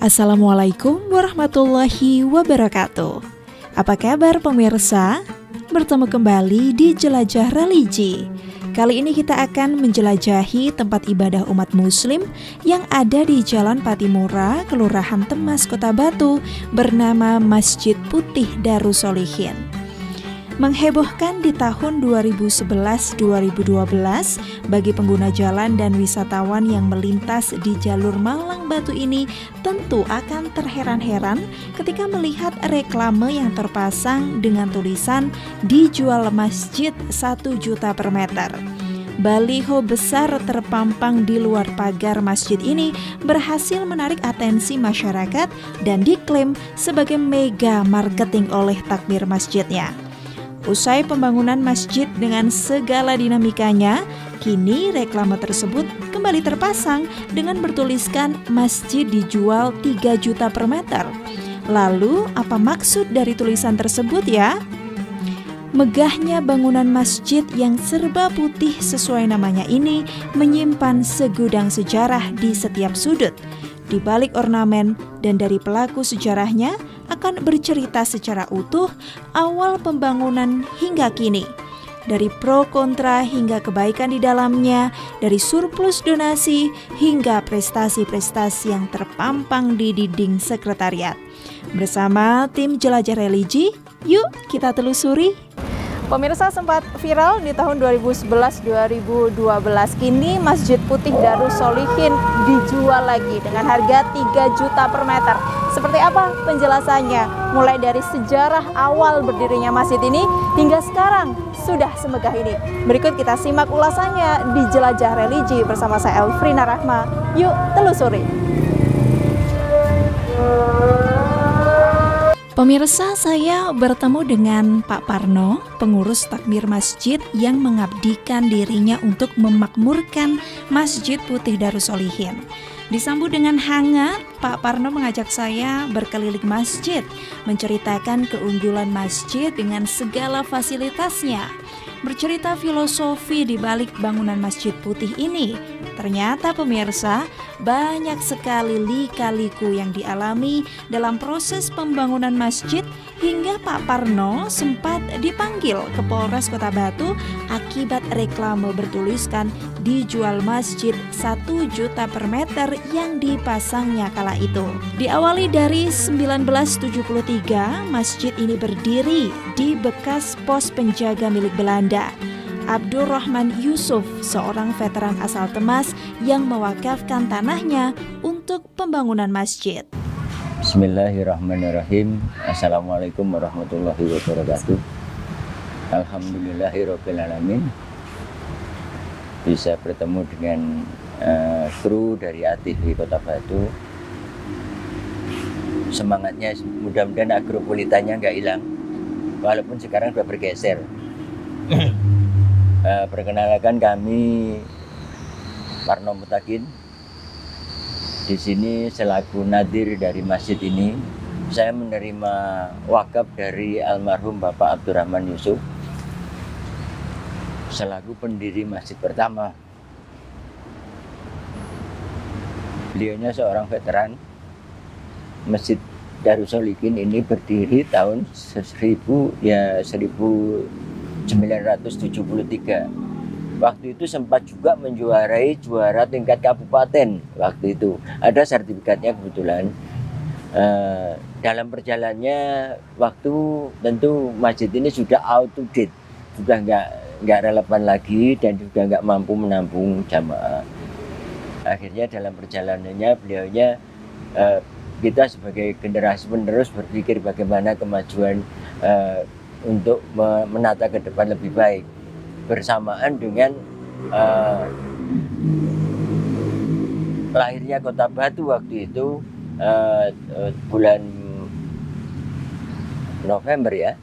Assalamualaikum warahmatullahi wabarakatuh. Apa kabar pemirsa? Bertemu kembali di Jelajah Religi. Kali ini kita akan menjelajahi tempat ibadah umat muslim yang ada di Jalan Patimura, Kelurahan Temas, Kota Batu, bernama Masjid Putih Darussolihin. Menghebohkan di tahun 2011-2012 bagi pengguna jalan dan wisatawan yang melintas di jalur Malang Batu ini tentu akan terheran-heran ketika melihat reklame yang terpasang dengan tulisan dijual masjid 1 juta per meter. Baliho besar terpampang di luar pagar masjid ini berhasil menarik atensi masyarakat dan diklaim sebagai mega marketing oleh takmir masjidnya. Usai pembangunan masjid dengan segala dinamikanya, kini reklame tersebut kembali terpasang dengan bertuliskan masjid dijual 3 juta per meter. Lalu, apa maksud dari tulisan tersebut ya? Megahnya bangunan masjid yang serba putih sesuai namanya ini menyimpan segudang sejarah di setiap sudut. Di balik ornamen dan dari pelaku sejarahnya akan bercerita secara utuh awal pembangunan hingga kini. Dari pro kontra hingga kebaikan di dalamnya, dari surplus donasi hingga prestasi-prestasi yang terpampang di dinding sekretariat. Bersama tim Jelajah Religi, yuk kita telusuri. Pemirsa, sempat viral di tahun 2011-2012, kini Masjid Putih Darussolihin dijual lagi dengan harga 3 juta per meter. Seperti apa penjelasannya? Mulai dari sejarah awal berdirinya masjid ini hingga sekarang sudah semegah ini. Berikut kita simak ulasannya di Jelajah Religi bersama saya Elfrina Rahma. Yuk telusuri. Pemirsa, saya bertemu dengan Pak Parno, pengurus takmir masjid yang mengabdikan dirinya untuk memakmurkan Masjid Putih Darussolihin. Disambut dengan hangat, Pak Parno mengajak saya berkeliling masjid, menceritakan keunggulan masjid dengan segala fasilitasnya, bercerita filosofi di balik bangunan Masjid Putih ini. Ternyata pemirsa, banyak sekali lika-liku yang dialami dalam proses pembangunan masjid hingga Pak Parno sempat dipanggil ke Polres Kota Batu akibat reklame bertuliskan dijual masjid 1 juta per meter yang dipasangnya kala itu. Diawali dari 1973, masjid ini berdiri di bekas pos penjaga milik Belanda. Abdurrahman Yusuf, seorang veteran asal Temas yang mewakafkan tanahnya untuk pembangunan masjid. Bismillahirrahmanirrahim. Assalamualaikum warahmatullahi wabarakatuh. Alhamdulillahirabbil alamin. Bisa bertemu dengan kru dari ATV Kota Batu. Semangatnya mudah-mudahan agropolitanya nggak hilang, walaupun sekarang sudah bergeser. Perkenalkan, kami Parno Mutakin. Di sini selaku nadir dari masjid ini, saya menerima wakaf dari almarhum Bapak Abdurrahman Yusuf selaku pendiri masjid pertama. Beliaunya seorang veteran. Masjid Darussolihin ini berdiri tahun 1973. Waktu itu sempat juga menjuarai juara tingkat kabupaten. Waktu itu ada sertifikatnya kebetulan. Dalam perjalanannya waktu tentu masjid ini sudah out to date, sudah nggak relevan lagi dan juga nggak mampu menampung jamaah. Akhirnya dalam perjalanannya beliaunya kita sebagai generasi penerus berpikir bagaimana kemajuan untuk menata ke depan lebih baik, bersamaan dengan lahirnya Kota Batu waktu itu bulan November ya,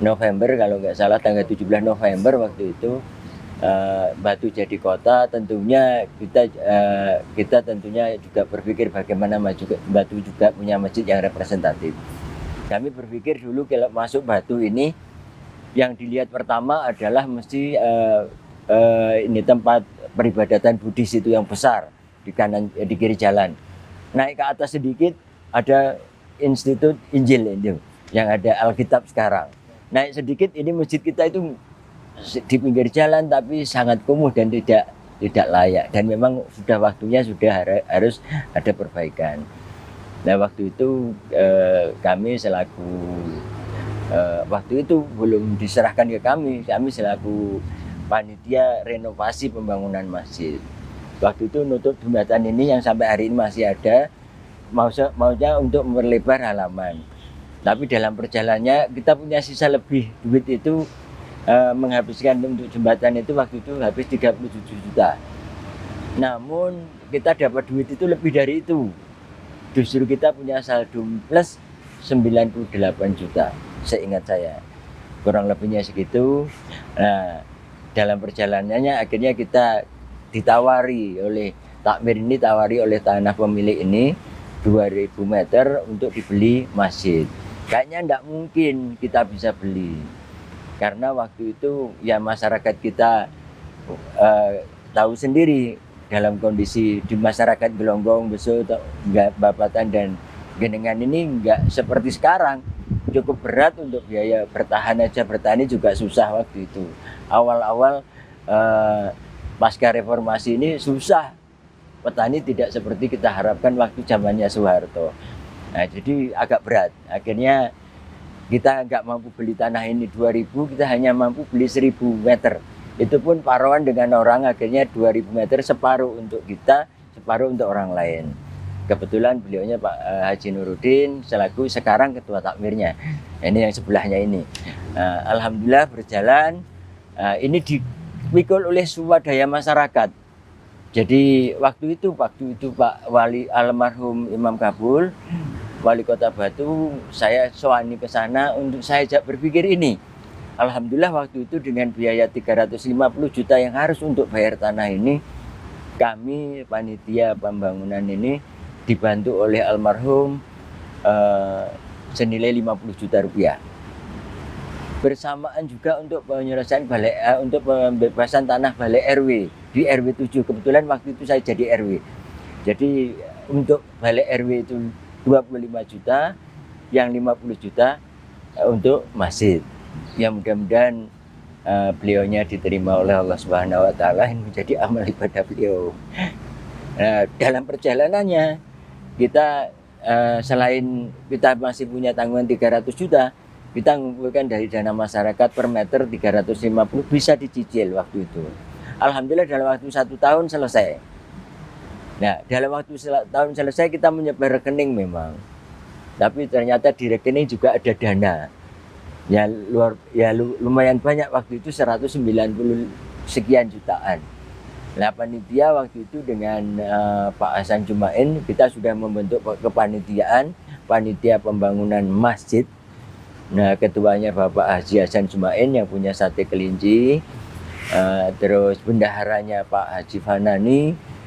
November kalau nggak salah, tanggal 17 November waktu itu Batu jadi kota. Tentunya kita tentunya juga berpikir bagaimana Batu juga punya masjid yang representatif. Kami berpikir dulu kalau masuk Batu ini yang dilihat pertama adalah mesti ini tempat peribadatan Buddhis itu yang besar di kanan di kiri jalan. naik ke atas sedikit ada Institut Injil itu yang ada Alkitab sekarang. Naik sedikit ini masjid kita itu di pinggir jalan tapi sangat kumuh dan tidak layak, dan memang sudah waktunya harus ada perbaikan. Nah waktu itu kami selaku waktu itu belum diserahkan ke kami selaku panitia renovasi pembangunan masjid. Waktu itu nutup jembatan ini yang sampai hari ini masih ada, maunya untuk memperlebar halaman. Tapi dalam perjalanannya kita punya sisa lebih, duit itu menghabiskan untuk jembatan itu waktu itu habis 37 juta. Namun kita dapat duit itu lebih dari itu. Justru kita punya saldo plus 98 juta, seingat saya. Kurang lebihnya segitu. Nah, dalam perjalanannya akhirnya kita ditawari oleh takmir ini, oleh tanah pemilik ini 2000 meter untuk dibeli masjid. Kayaknya enggak mungkin kita bisa beli. Karena waktu itu ya masyarakat kita tahu sendiri dalam kondisi di masyarakat Gelonggong, Beso, Bapatan dan Genengan ini enggak seperti sekarang. Cukup berat untuk biaya bertahan aja, bertani juga susah waktu itu. Awal-awal pasca reformasi ini susah. Petani tidak seperti kita harapkan waktu zamannya Soeharto. Nah, jadi agak berat. Akhirnya kita nggak mampu beli tanah ini 2000, kita hanya mampu beli 1000 meter. Itu pun paruan dengan orang, akhirnya 2000 meter, separuh untuk kita, separuh untuk orang lain. Kebetulan beliaunya Pak Haji Nurudin selaku sekarang ketua takmirnya. Ini yang sebelahnya ini. Alhamdulillah berjalan. Ini dipikul oleh swadaya masyarakat. Jadi waktu itu Pak Wali almarhum Imam Kabul, Wali Kota Batu, saya soani ke sana untuk saya ajak berpikir ini. Alhamdulillah waktu itu dengan biaya 350 juta yang harus untuk bayar tanah ini, kami panitia pembangunan ini dibantu oleh almarhum senilai 50 juta rupiah. Bersamaan juga untuk penyelesaian untuk pembebasan tanah balai RW di RW 7. Kebetulan waktu itu saya jadi RW. Jadi untuk balai RW itu 25 juta, yang 50 juta untuk masjid. Ya mudah-mudahan beliaunya diterima oleh Allah Subhanahu wa taala, yang menjadi amal ibadah beliau. Nah, dalam perjalanannya kita selain kita masih punya tanggungan 300 juta, kita mengumpulkan dari dana masyarakat per meter 350 bisa dicicil waktu itu. Alhamdulillah dalam waktu 1 tahun selesai. Nah, dalam waktu tahun selesai kita menyebar rekening memang. Tapi ternyata di rekening juga ada dana. Lumayan banyak waktu itu 190 sekian jutaan. Nah, panitia waktu itu dengan Pak Hasan Jumain kita sudah membentuk kepanitiaan, panitia pembangunan masjid. Nah, ketuanya Bapak Haji Hasan Jumain yang punya sate kelinci, terus bendaharanya Pak Haji Fanani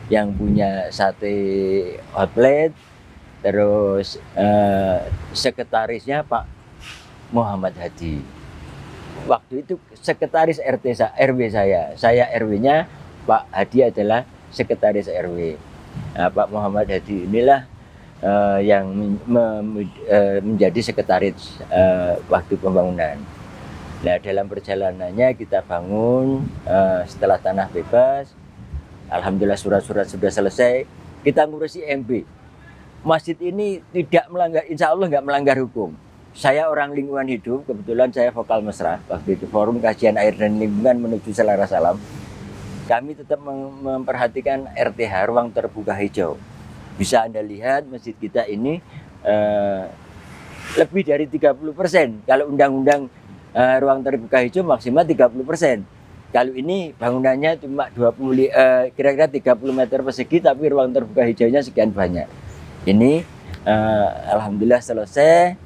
yang punya sate hot plate, terus sekretarisnya Pak Muhammad Hadi. Waktu itu sekretaris RW saya RW-nya, Pak Hadi adalah sekretaris RW. Nah, Pak Muhammad Hadi inilah yang menjadi sekretaris waktu pembangunan. Nah, dalam perjalanannya kita bangun setelah tanah bebas, alhamdulillah surat-surat sudah selesai, kita ngurusi MB. Masjid ini tidak melanggar, insya Allah nggak melanggar hukum. Saya orang lingkungan hidup, kebetulan saya vokal mesra waktu itu Forum Kajian Air dan Lingkungan menuju Selera Salam. Kami tetap memperhatikan RTH, ruang terbuka hijau. Bisa Anda lihat masjid kita ini lebih dari 30%. Kalau undang-undang ruang terbuka hijau maksimal 30%. Kalau ini bangunannya cuma kira-kira 30 meter persegi, tapi ruang terbuka hijaunya sekian banyak. Ini alhamdulillah selesai,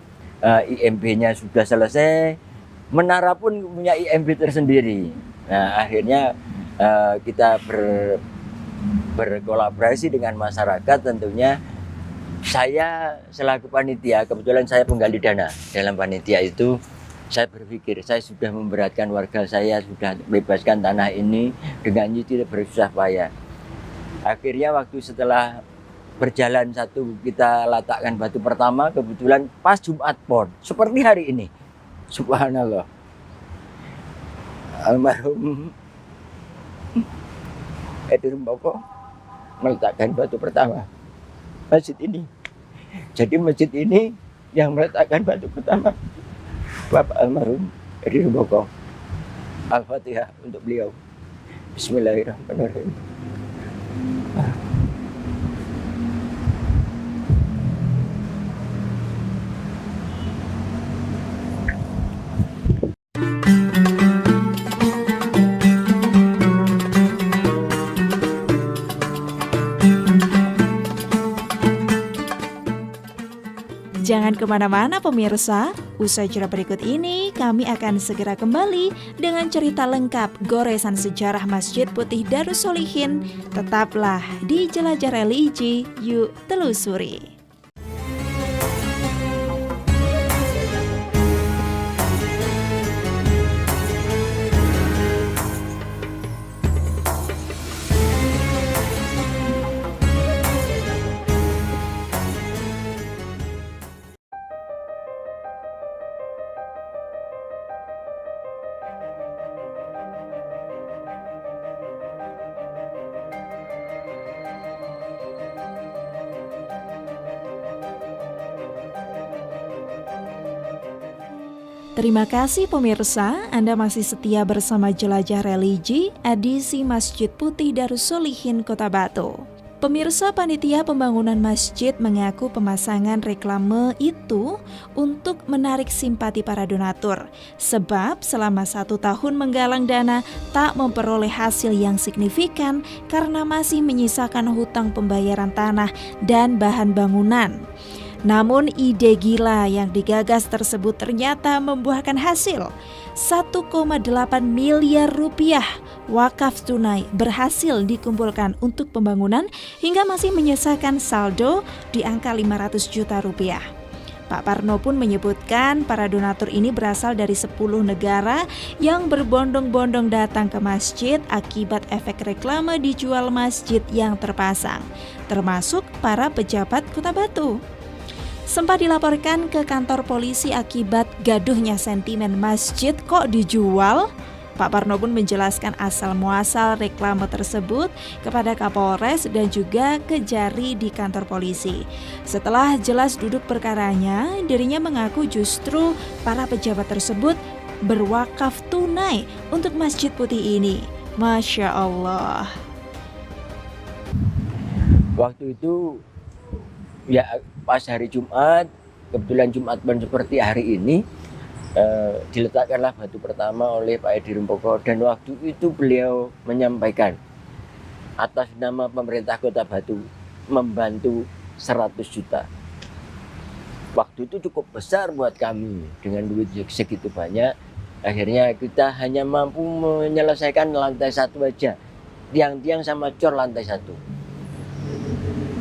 IMB-nya sudah selesai, menara pun punya IMB tersendiri. Nah, akhirnya kita berkolaborasi dengan masyarakat. Tentunya saya selaku panitia, kebetulan saya penggali dana dalam panitia itu, saya berpikir saya sudah memberatkan warga saya, sudah bebaskan tanah ini dengan nyicil bersusah payah. Akhirnya waktu setelah berjalan satu kita letakkan batu pertama, kebetulan pas Jumat Pon seperti hari ini. Subhanallah, almarhum Edi Rumpoko meletakkan batu pertama masjid ini. Jadi masjid ini yang meletakkan batu pertama Bapak almarhum Edi Rumpoko. Al-Fatihah untuk beliau. Bismillahirrahmanirrahim. Jangan kemana-mana pemirsa, usai jeda berikut ini kami akan segera kembali dengan cerita lengkap goresan sejarah Masjid Putih Darussolihin. Tetaplah di Jelajah Religi, yuk telusuri. Terima kasih pemirsa, Anda masih setia bersama Jelajah Religi, edisi Masjid Putih Darussolihin Kota Batu. Pemirsa, panitia pembangunan masjid mengaku pemasangan reklame itu untuk menarik simpati para donatur. Sebab selama 1 tahun menggalang dana tak memperoleh hasil yang signifikan karena masih menyisakan hutang pembayaran tanah dan bahan bangunan. Namun ide gila yang digagas tersebut ternyata membuahkan hasil. 1,8 miliar rupiah wakaf tunai berhasil dikumpulkan untuk pembangunan hingga masih menyisakan saldo di angka 500 juta rupiah. Pak Parno pun menyebutkan para donatur ini berasal dari 10 negara yang berbondong-bondong datang ke masjid akibat efek reklame dijual masjid yang terpasang, termasuk para pejabat Kota Batu. Sempat dilaporkan ke kantor polisi akibat gaduhnya sentimen masjid kok dijual. Pak Parno pun menjelaskan asal muasal reklame tersebut kepada Kapolres dan juga Kejari di kantor polisi. Setelah jelas duduk perkaranya, dirinya mengaku justru para pejabat tersebut berwakaf tunai untuk Masjid Putih ini. Masya Allah. Waktu itu ya pas hari Jumat, kebetulan Jumat Pon seperti hari ini, diletakkanlah batu pertama oleh Pak Edi Rumpoko, dan waktu itu beliau menyampaikan atas nama pemerintah Kota Batu membantu 100 juta. Waktu itu cukup besar buat kami, dengan duit segitu banyak. Akhirnya kita hanya mampu menyelesaikan lantai 1 aja, tiang-tiang sama cor lantai 1.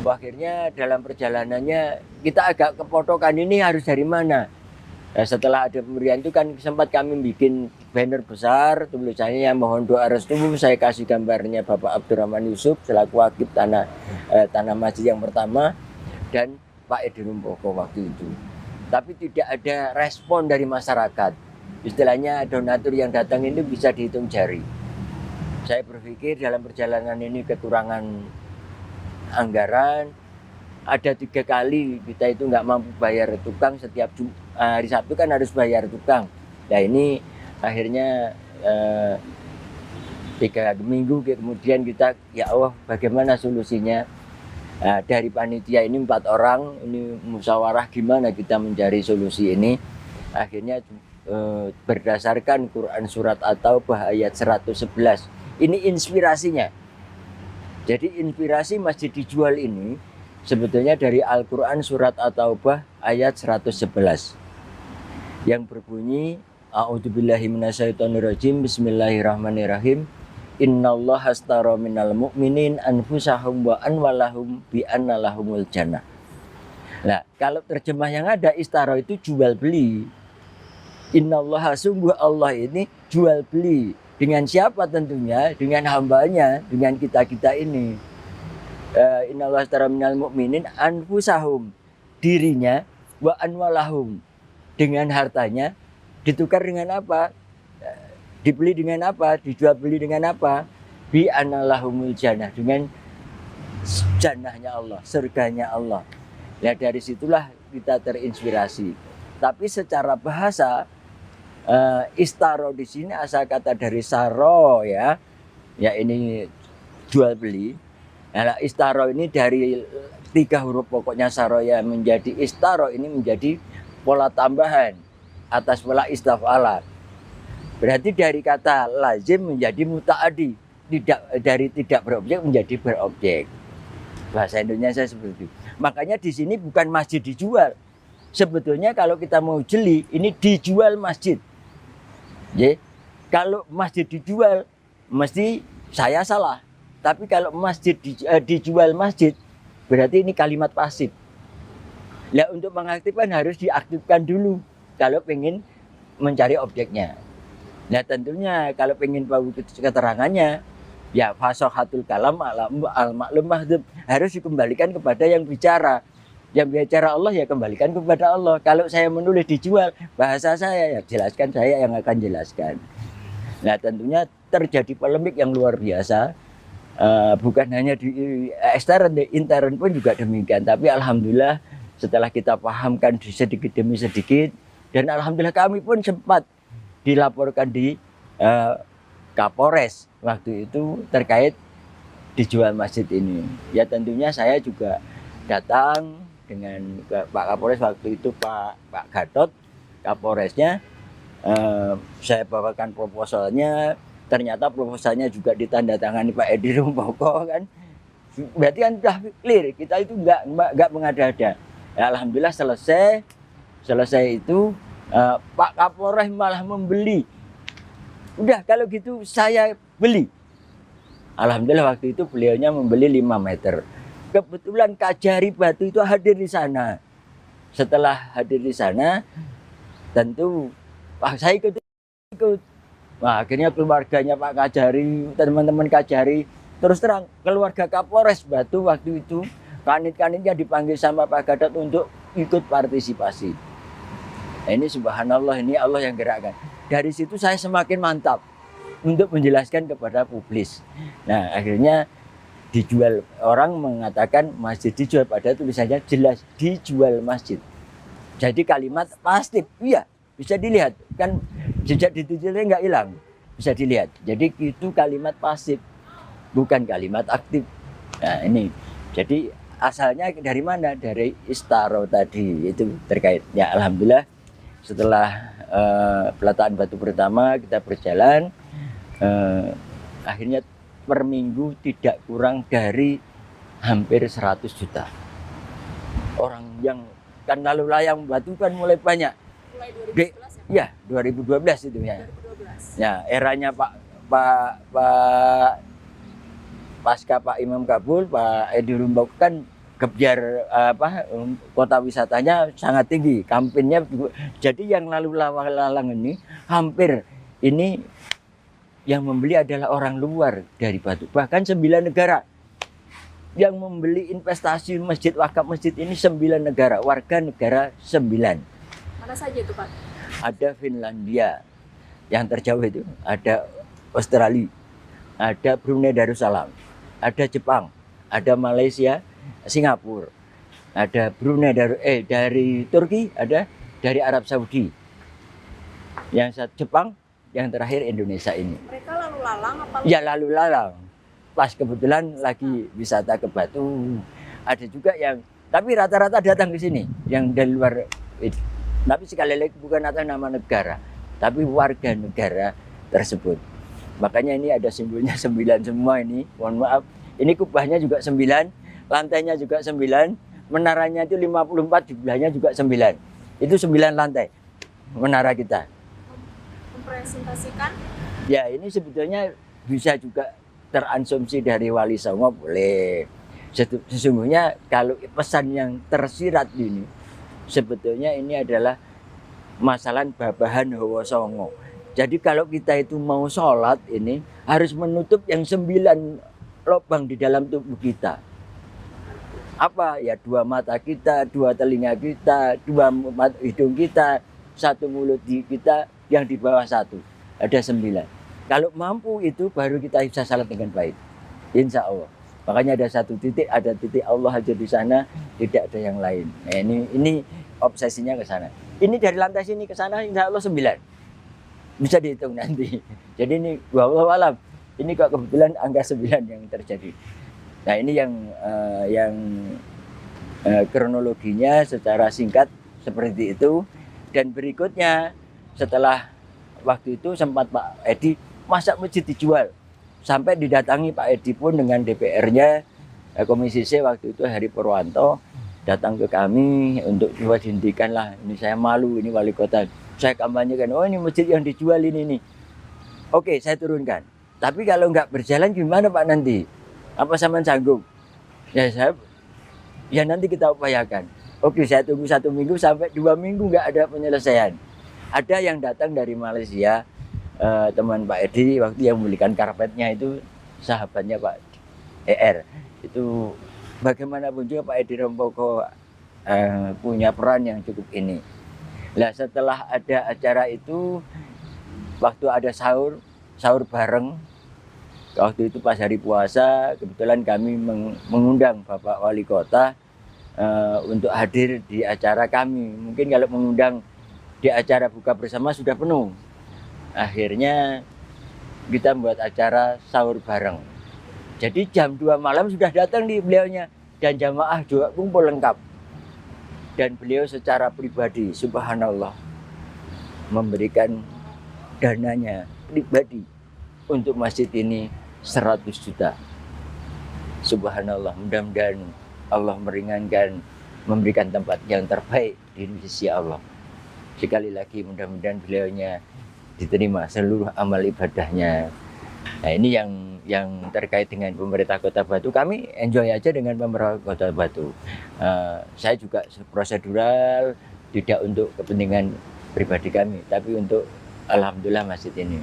Akhirnya dalam perjalanannya kita agak kepotokan ini harus dari mana. Nah, setelah ada pemberian itu kan sempat kami bikin banner besar tulisannya yang mohon doa restu. Saya kasih gambarnya Bapak Abdurrahman Yusuf selaku wakil tanah masjid yang pertama dan Pak Edi Rumpoko waktu itu. Tapi tidak ada respon dari masyarakat. Istilahnya donatur yang datang ini bisa dihitung jari. Saya berpikir dalam perjalanan ini kekurangan anggaran, ada 3 kali kita itu nggak mampu bayar tukang, setiap hari Sabtu kan harus bayar tukang. Nah ini akhirnya 3 minggu kemudian kita, ya Allah bagaimana solusinya. Nah, dari panitia ini 4 orang, ini musyawarah gimana kita mencari solusi ini. Akhirnya berdasarkan Quran Surat At-Taubah ayat 111, ini inspirasinya. Jadi inspirasi masjid dijual ini sebetulnya dari Al-Quran Surat At-Taubah ayat 111 yang berbunyi A'udzubillahi minasyaitonirrajim, Bismillahirrahmanirrahim, Innallaha astara minal mu'minin anfusahum wa anwalahum bi anna lahumul jannah. Nah, kalau terjemah yang ada istara itu jual beli. Innallaha, sungguh Allah ini jual beli. Dengan siapa tentunya? Dengan hambanya, dengan kita-kita ini. innallaha ashtara minal mu'minin anfusahum, dirinya, wa anwalahum, dengan hartanya, ditukar dengan apa? Dibeli dengan apa? Dijual beli dengan apa? Bi analahumul jannah, dengan jannahnya Allah, surganya Allah. Nah, dari situlah kita terinspirasi. Tapi secara bahasa istaro di sini asal kata dari saro, ya ini jual beli. Nah, istaro ini dari 3 huruf pokoknya saro ya menjadi istaro, ini menjadi pola tambahan atas pola istafala. Berarti dari kata lazim menjadi mutaadi, dari tidak berobjek menjadi berobjek. Bahasa Indonesia seperti itu. Makanya di sini bukan masjid dijual. Sebetulnya kalau kita mau jeli, ini dijual masjid. Jadi, kalau masjid dijual, mesti saya salah. Tapi kalau masjid dijual masjid, berarti ini kalimat pasif. Nah, untuk mengaktifkan harus diaktifkan dulu kalau pengen mencari objeknya. Nah, tentunya kalau pengen tahu keterangannya, ya fasohatul kalam al-maklum mahdhub, harus dikembalikan kepada yang bicara. Yang bicara Allah ya kembalikan kepada Allah. Kalau saya menulis dijual, bahasa saya ya jelaskan, saya yang akan jelaskan. Nah, tentunya terjadi polemik yang luar biasa. Bukan hanya di ekstern, di intern pun juga demikian. Tapi alhamdulillah setelah kita pahamkan sedikit demi sedikit, dan alhamdulillah kami pun sempat dilaporkan di Kapolres waktu itu terkait dijual masjid ini. Ya tentunya saya juga datang dengan Pak Kapolres waktu itu, Pak Gatot Kapolresnya. Saya bawakan proposalnya, ternyata proposalnya juga ditandatangani Pak Edi Rumpoko kan. Berarti kan sudah clear, kita itu enggak mengada-ada. Ya, alhamdulillah selesai itu Pak Kapolres malah membeli. Udah kalau gitu saya beli. Alhamdulillah waktu itu beliaunya membeli 5 meter. Kebetulan Kajari Batu itu hadir di sana. Setelah hadir di sana, tentu saya ikut. Nah, akhirnya keluarganya Pak Kajari, teman-teman Kajari, terus terang keluarga Kapolres Batu waktu itu, kanit-kanitnya dipanggil sama Pak Gatot untuk ikut partisipasi. Nah, ini subhanallah, ini Allah yang gerakkan. Dari situ saya semakin mantap untuk menjelaskan kepada publik. Nah, akhirnya dijual. Orang mengatakan masjid dijual, padahal tulisannya jelas dijual masjid. Jadi kalimat pasif, iya bisa dilihat kan, jejak digitalnya nggak hilang, bisa dilihat. Jadi itu kalimat pasif, bukan kalimat aktif. Nah ini, jadi asalnya dari mana? Dari istaro tadi itu terkait. Ya alhamdulillah setelah peletaan batu pertama kita berjalan, akhirnya per minggu tidak kurang dari hampir 100 juta orang yang kan lalu layang batu kan mulai banyak. Mulai 2012 itu ya. 2012. Ya eranya Pak pasca Pak Imam Kabul, Pak Edi Rumpoko kan kebiar kota wisatanya sangat tinggi, kampanye. Jadi yang lalu lalang ini hampir ini yang membeli adalah orang luar dari Batu. Bahkan 9 negara yang membeli investasi masjid, wakaf masjid ini 9 negara, warga negara 9. Mana saja itu Pak? Ada Finlandia yang terjauh itu, ada Australia, ada Brunei Darussalam, ada Jepang, ada Malaysia, Singapura, ada Brunei dari Turki, ada dari Arab Saudi. Yang Jepang, yang terakhir Indonesia ini. Mereka lalu lalang apa? Ya lalu lalang. Pas kebetulan lagi wisata ke Batu. Ada juga yang, tapi rata-rata datang ke sini yang dari luar. Tapi sekali lagi bukan atas nama negara, tapi warga negara tersebut. Makanya ini ada simbolnya 9 semua ini. Mohon maaf. Ini kubahnya juga 9, lantainya juga 9, menaranya itu 54, jumlahnya juga 9. Itu 9 lantai menara kita. Mempresentasikan? Ya ini sebetulnya bisa juga teransumsi dari Wali Songo, boleh. Sesungguhnya kalau pesan yang tersirat ini, sebetulnya ini adalah masalah babahan Hawa Songo. Jadi kalau kita itu mau sholat ini harus menutup yang 9 lubang di dalam tubuh kita. Apa? Ya dua mata kita, dua telinga kita, dua hidung kita, satu mulut kita yang di bawah satu. Ada 9. Kalau mampu itu baru kita bisa salat dengan baik. Insya Allah. Makanya ada satu titik, ada titik Allah aja di sana, tidak ada yang lain. Nah, ini obsesinya ke sana. Ini dari lantai sini ke sana insya Allah 9. Bisa dihitung nanti. Jadi ini wallahu alam. Ini kok kebetulan angka 9 yang terjadi. Nah ini yang kronologinya secara singkat seperti itu. Dan berikutnya setelah waktu itu sempat Pak Edi masa masjid dijual. Sampai didatangi Pak Edi pun dengan DPR-nya, Komisi C waktu itu Heri Purwanto datang ke kami untuk coba dihentikan lah. Ini saya malu, ini wali kota. Saya kampanyekan, oh ini masjid yang dijual ini. Oke, saya turunkan. Tapi kalau nggak berjalan gimana Pak nanti? Apa sama sanggup? Ya nanti kita upayakan. Oke, saya tunggu 1 minggu sampai 2 minggu nggak ada penyelesaian. Ada yang datang dari Malaysia, teman Pak Edi waktu yang membelikan karpetnya itu sahabatnya Pak ER. Itu bagaimanapun juga Pak Edi Rompoko punya peran yang cukup ini. Nah setelah ada acara itu, waktu ada sahur bareng, waktu itu pas hari puasa, kebetulan kami mengundang Bapak Wali Kota untuk hadir di acara kami. Mungkin kalau mengundang di acara buka bersama sudah penuh. Akhirnya kita membuat acara sahur bareng. Jadi jam 2 malam sudah datang di beliaunya dan jamaah juga kumpul lengkap. Dan beliau secara pribadi, subhanallah, memberikan dananya pribadi untuk masjid ini 100 juta. Subhanallah, mudah-mudahan Allah meringankan, memberikan tempat yang terbaik di sisi Allah. Sekali lagi mudah-mudahan beliaunya diterima seluruh amal ibadahnya. Nah ini yang terkait dengan pemerintah Kota Batu, kami enjoy aja dengan pemerintah Kota Batu. Saya juga prosedural, tidak untuk kepentingan pribadi kami, tapi untuk alhamdulillah masjid ini.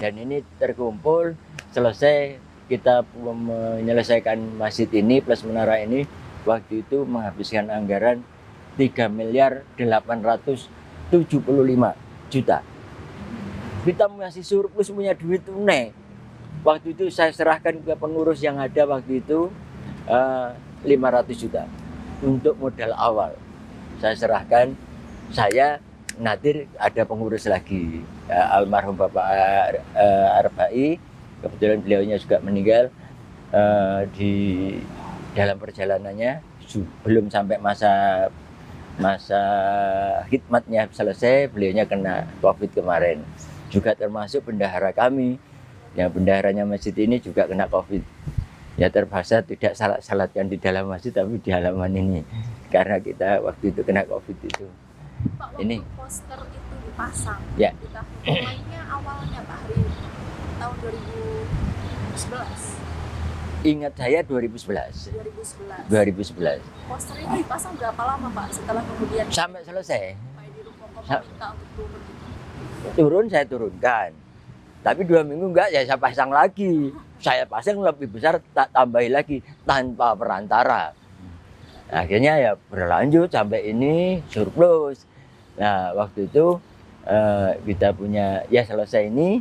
Dan ini terkumpul, selesai kita menyelesaikan masjid ini plus menara ini, waktu itu menghabiskan anggaran 3.875 juta. Kita masih surplus, punya duit tunai. Waktu itu saya serahkan ke pengurus yang ada waktu itu 500 juta untuk modal awal. Saya serahkan, saya Nadir ada pengurus lagi, almarhum Bapak Arba'i, kebetulan beliaunya juga meninggal di dalam perjalanannya, belum sampai masa khidmatnya selesai, beliaunya kena COVID kemarin. Juga termasuk bendahara kami, yang bendaharanya masjid ini juga kena COVID. Ya terpaksa tidak salatkan di dalam masjid tapi di halaman ini, karena kita waktu itu kena COVID itu. Pak, waktu Ini poster itu dipasang ya. di tahun mulainya awalnya Pak, hari tahun 2011. Ingat saya 2011. 2011. Poster itu dipasang berapa lama Pak setelah kemudian Sampai selesai. Pak Edi Rompoko meminta untuk turun gitu? Turun saya turunkan. Tapi 2 minggu enggak, ya saya pasang lagi. Saya pasang lebih besar, tak tambahin lagi tanpa perantara. Akhirnya ya berlanjut sampai ini surplus. Nah waktu itu kita punya, ya selesai ini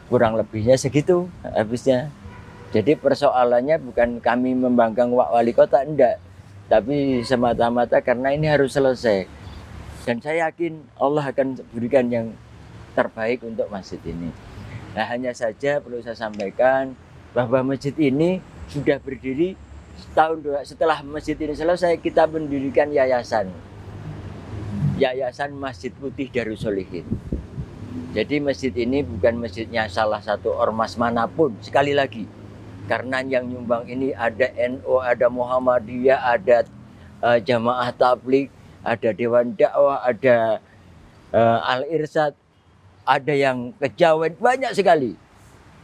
kurang lebihnya segitu habisnya. Jadi persoalannya bukan kami membangkang wali kota, enggak. Tapi semata-mata karena ini harus selesai. Dan saya yakin Allah akan berikan yang terbaik untuk masjid ini. Nah hanya saja perlu saya sampaikan bahwa masjid ini sudah berdiri setahun setelah masjid ini selesai, kita mendirikan yayasan Masjid Putih Darussolihin. Jadi masjid ini bukan masjidnya salah satu ormas manapun, sekali lagi, karena yang nyumbang ini ada NU, ada Muhammadiyah, ada Jamaah Tabligh, ada Dewan Dakwah, ada Al-Irsyad, ada yang Kejawen, banyak sekali.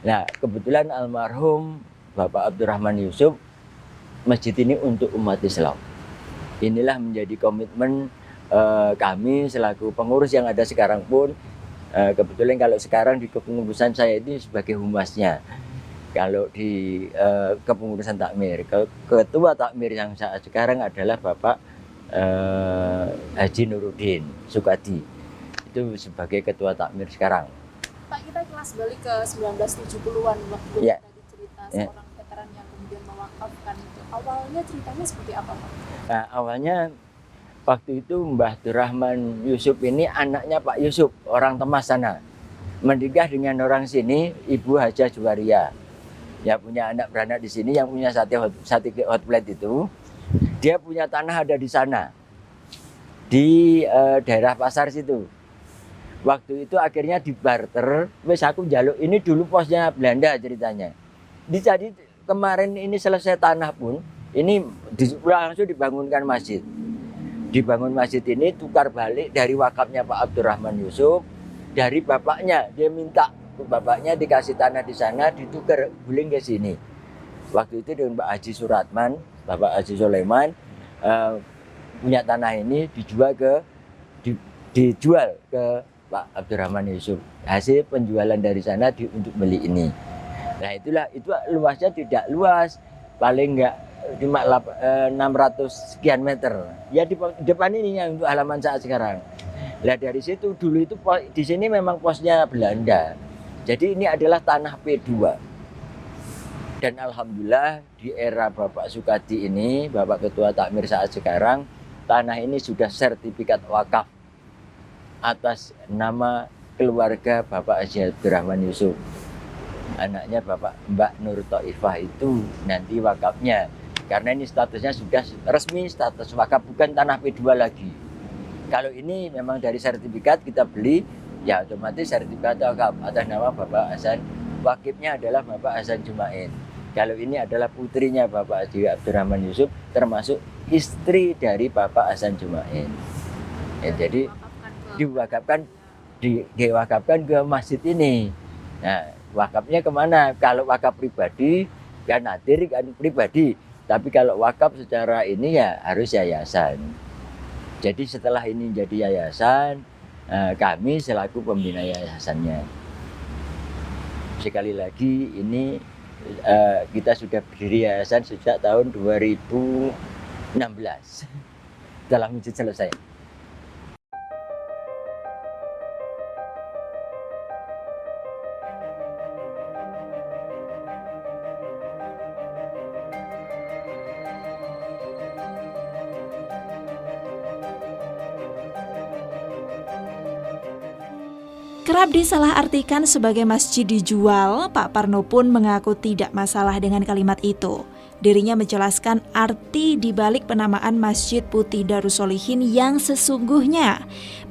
Nah kebetulan almarhum Bapak Abdurrahman Yusuf, masjid ini untuk umat Islam. Inilah menjadi komitmen kami selaku pengurus yang ada sekarang pun. Kebetulan kalau sekarang di kepengurusan saya ini sebagai humasnya. Kalau di kepengurusan takmir, ketua takmir yang saat sekarang adalah Bapak Haji Nuruddin Sukadi. Itu sebagai ketua takmir sekarang. Pak, kita kelas balik ke 1970-an waktu Ya. tadi cerita Ya. seorang veteran yang kemudian mewakafkan itu. Awalnya ceritanya seperti apa, Pak? Nah, awalnya waktu itu Mbah Abdurrahman Yusuf ini anaknya Pak Yusuf, orang Temas sana. Menikah dengan orang sini, Ibu Hajah Juwaria. Ya punya anak beranak di sini, yang punya sate hot plate itu. Dia punya tanah ada di sana. Di daerah pasar situ. Waktu itu akhirnya dibarter, wes aku njaluk, ini dulu posnya Belanda ceritanya. Jadi kemarin ini selesai tanah pun, ini langsung dibangunkan masjid. Dibangun masjid ini tukar balik dari wakafnya Pak Abdurrahman Yusuf, dari bapaknya, dia minta ke bapaknya dikasih tanah di sana, ditukar guling ke sini. Waktu itu dengan Pak Haji Suratman, Bapak Haji Sulaiman, punya tanah ini dijual ke Pak Abdurrahman Yusuf. Hasil penjualan dari sana untuk beli ini. Nah itu luasnya tidak luas, paling enggak cuma 600 sekian meter. Ya di depan ini yang untuk halaman saat sekarang. Nah dari situ dulu itu di sini memang posnya Belanda. Jadi ini adalah tanah P2. Dan alhamdulillah di era Bapak Sukadi ini, Bapak Ketua Takmir saat sekarang, tanah ini sudah sertifikat wakaf atas nama keluarga Bapak Haji Abdurrahman Yusuf. Anaknya Bapak Mbak Nur Taifah itu nanti wakafnya. Karena ini statusnya sudah resmi status wakaf, bukan tanah P2 lagi. Kalau ini memang dari sertifikat kita beli, ya otomatis sertifikat wakaf atas nama Bapak Hasan. Wakifnya adalah Bapak Hasan Jumain. Kalau ini adalah putrinya Bapak Haji Abdurrahman Yusuf, termasuk istri dari Bapak Hasan Jumain. Ya, jadi diwakafkan ke masjid ini. Nah, wakafnya kemana? Kalau wakaf pribadi, kan nadir kan pribadi. Tapi kalau wakaf secara ini ya harus yayasan. Jadi setelah ini jadi yayasan, kami selaku pembina yayasannya. Sekali lagi ini kita sudah berdiri yayasan sejak tahun 2016. Dalam wujud selesai. Kerap disalahartikan sebagai masjid dijual, Pak Parno pun mengaku tidak masalah dengan kalimat itu. Dirinya menjelaskan arti dibalik penamaan Masjid Putih Darussolihin yang sesungguhnya.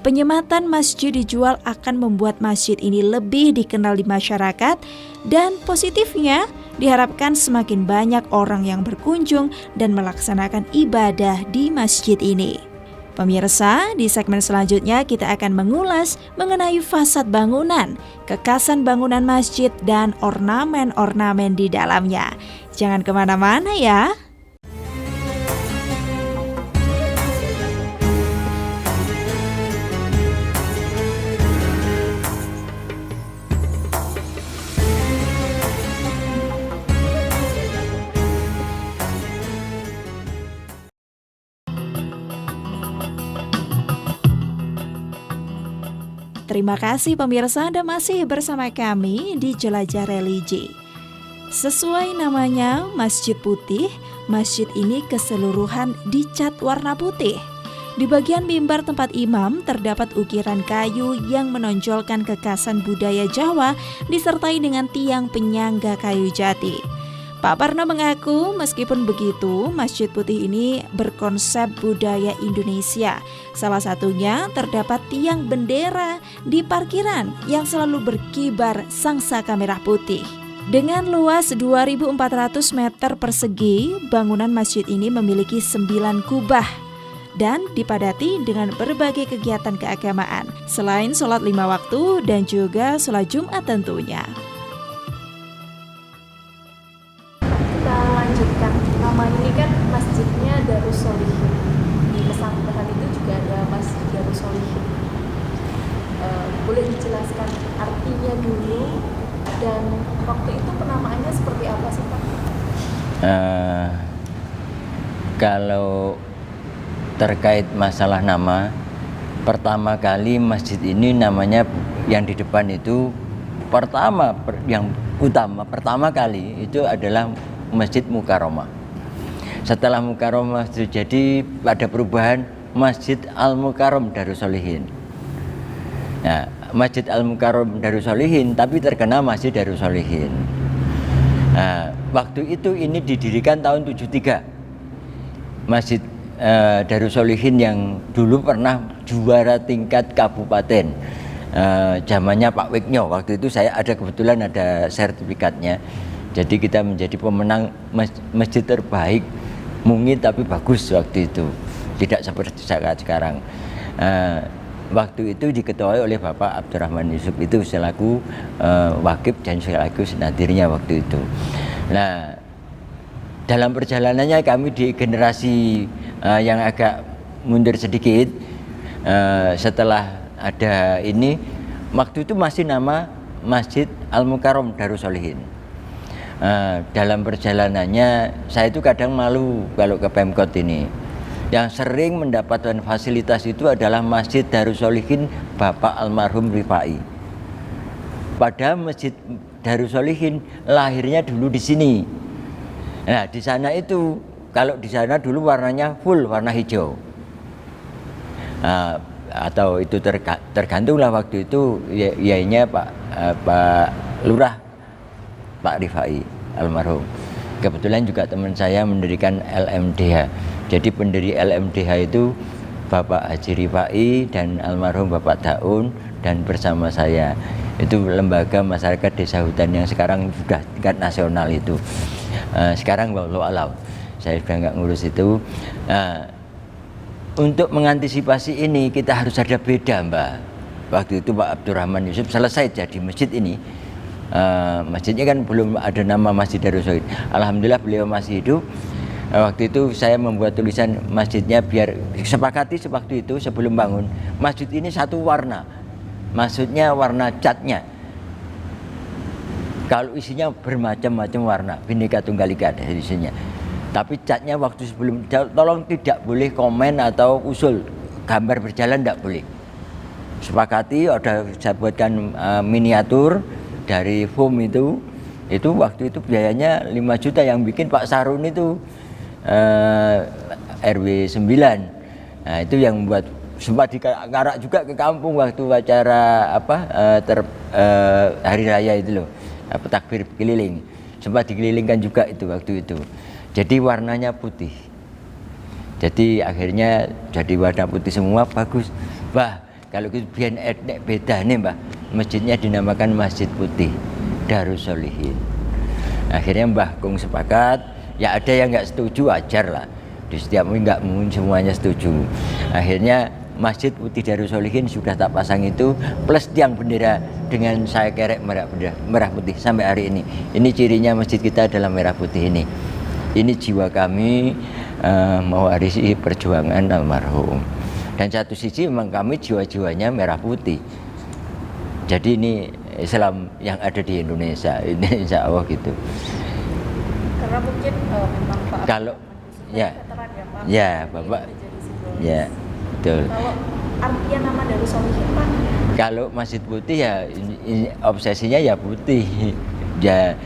Penyematan masjid dijual akan membuat masjid ini lebih dikenal di masyarakat, dan positifnya diharapkan semakin banyak orang yang berkunjung dan melaksanakan ibadah di masjid ini. Pemirsa, di segmen selanjutnya kita akan mengulas mengenai fasad bangunan, kekasan bangunan masjid, dan ornamen-ornamen di dalamnya. Jangan kemana-mana ya. Terima kasih pemirsa, Anda masih bersama kami di Jelajah Religi. Sesuai namanya, Masjid Putih, masjid ini keseluruhan dicat warna putih. Di bagian mimbar tempat imam terdapat ukiran kayu yang menonjolkan kekhasan budaya Jawa disertai dengan tiang penyangga kayu jati. Pak Parno mengaku meskipun begitu, Masjid Putih ini berkonsep budaya Indonesia. Salah satunya terdapat tiang bendera di parkiran yang selalu berkibar sangsaka merah putih. Dengan luas 2.400 meter persegi, bangunan masjid ini memiliki 9 kubah dan dipadati dengan berbagai kegiatan keagamaan, selain sholat 5 waktu dan juga sholat Jumat tentunya. Lanjutkan, nama ini kan masjidnya Darussolihin. Di pesantren itu juga ada Masjid Darussolihin. Boleh dijelaskan artinya dulu Dan waktu itu penamaannya seperti apa sih Pak? Kalau terkait masalah nama, pertama kali masjid ini namanya yang di depan itu yang utama pertama kali itu adalah Masjid Mukarromah. Setelah Mukarromah terjadi ada perubahan Masjid Al-Mukarrom Darussolihin. Nah, Masjid Al-Mukarrom Darussolihin tapi terkenal Masjid Darussolihin. Nah, waktu itu ini didirikan tahun 73. Masjid Darussolihin yang dulu pernah juara tingkat kabupaten. Zamannya Pak Wiknyo, waktu itu saya kebetulan ada sertifikatnya. Jadi kita menjadi pemenang masjid terbaik, mungkin tapi bagus waktu itu, tidak seperti saat sekarang. Waktu itu diketuai oleh Bapak Abdurrahman Yusuf itu selaku wakib dan selaku senadirnya waktu itu. Nah, dalam perjalanannya kami di generasi yang agak mundur sedikit, setelah ada ini, waktu itu masih nama Masjid Al-Mukarrom Darussolihin. Dalam perjalanannya saya itu kadang malu kalau ke Pemkot ini. Yang sering mendapatkan fasilitas itu adalah Masjid Darussolihin Bapak almarhum Rifai. Padahal Masjid Darussolihin lahirnya dulu di sini. Nah, di sana itu kalau di sana dulu warnanya full warna hijau. Atau itu tergantunglah waktu itu yainya Pak Lurah Pak Rifai almarhum. Kebetulan juga teman saya mendirikan LMDH. Jadi pendiri LMDH itu Bapak Haji Rifai dan almarhum Bapak Daun dan bersama saya. Itu lembaga masyarakat desa hutan yang sekarang sudah tingkat nasional itu. Sekarang wallahu alam, saya sudah nggak ngurus itu. Untuk mengantisipasi ini kita harus ada beda, Mbak. Waktu itu Pak Abdurrahman Yusuf selesai jadi masjid ini, masjidnya kan belum ada nama Masjid Darussolihin. Alhamdulillah beliau masih hidup. Waktu itu saya membuat tulisan masjidnya biar sepakati waktu itu sebelum bangun masjid ini satu warna, maksudnya warna catnya. Kalau isinya bermacam-macam warna, Bhinneka Tunggal Ika ada isinya. Tapi catnya waktu sebelum, tolong tidak boleh komen atau usul gambar berjalan, tidak boleh. Sepakati, ada saya buatkan miniatur dari foam itu waktu itu biayanya 5 juta yang bikin Pak Sarun itu RW 9. Nah, itu yang membuat sempat dikarak juga ke kampung waktu acara hari raya itu loh, takbir keliling. Sempat dikelilingkan juga itu waktu itu. Jadi warnanya putih. Jadi akhirnya jadi warna putih semua, bagus. Bah, kalau gitu biar etnik beda nih, Mbah. Masjidnya dinamakan Masjid Putih Darussolihin. Akhirnya Mbah Kung sepakat, ya ada yang nggak setuju, wajar lah. Di setiap nggak mungkin semuanya setuju. Akhirnya Masjid Putih Darussolihin sudah tak pasang itu, plus tiang bendera dengan saya kerek merah putih sampai hari ini. Ini cirinya masjid kita adalah merah putih ini. Ini jiwa kami mewarisi perjuangan almarhum. Dan satu sisi memang kami jiwa-jiwanya merah putih. Jadi ini Islam yang ada di Indonesia, ini insya Allah gitu. Karena mungkin memang Pak Kalau ya, veteran ya Pak. Ya Bapak, ya betul. Kalau artinya nama Darussolihin Pak? Kalau Masjid Putih ya ini obsesinya ya putih. Ya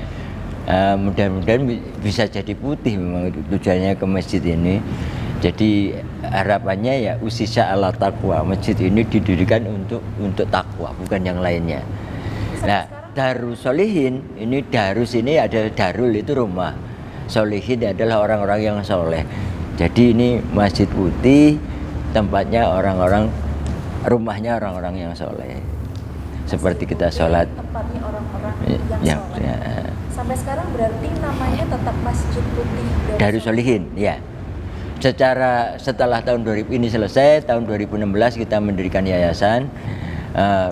mudah-mudahan bisa jadi putih memang tujuannya ke masjid ini. Jadi harapannya ya usisa ala taqwa, masjid ini didirikan untuk takwa, bukan yang lainnya. Nah, Darussolihin ini, Darus ini ada Darul itu rumah, Solihin adalah orang-orang yang soleh. Jadi ini masjid putih, tempatnya orang-orang, rumahnya orang-orang yang soleh. Seperti kita sholat. Tempatnya orang-orang yang soleh. Ya. Sampai sekarang berarti namanya tetap Masjid Putih Darussolihin, ya. Setelah tahun 2000 ini selesai, tahun 2016 kita mendirikan yayasan.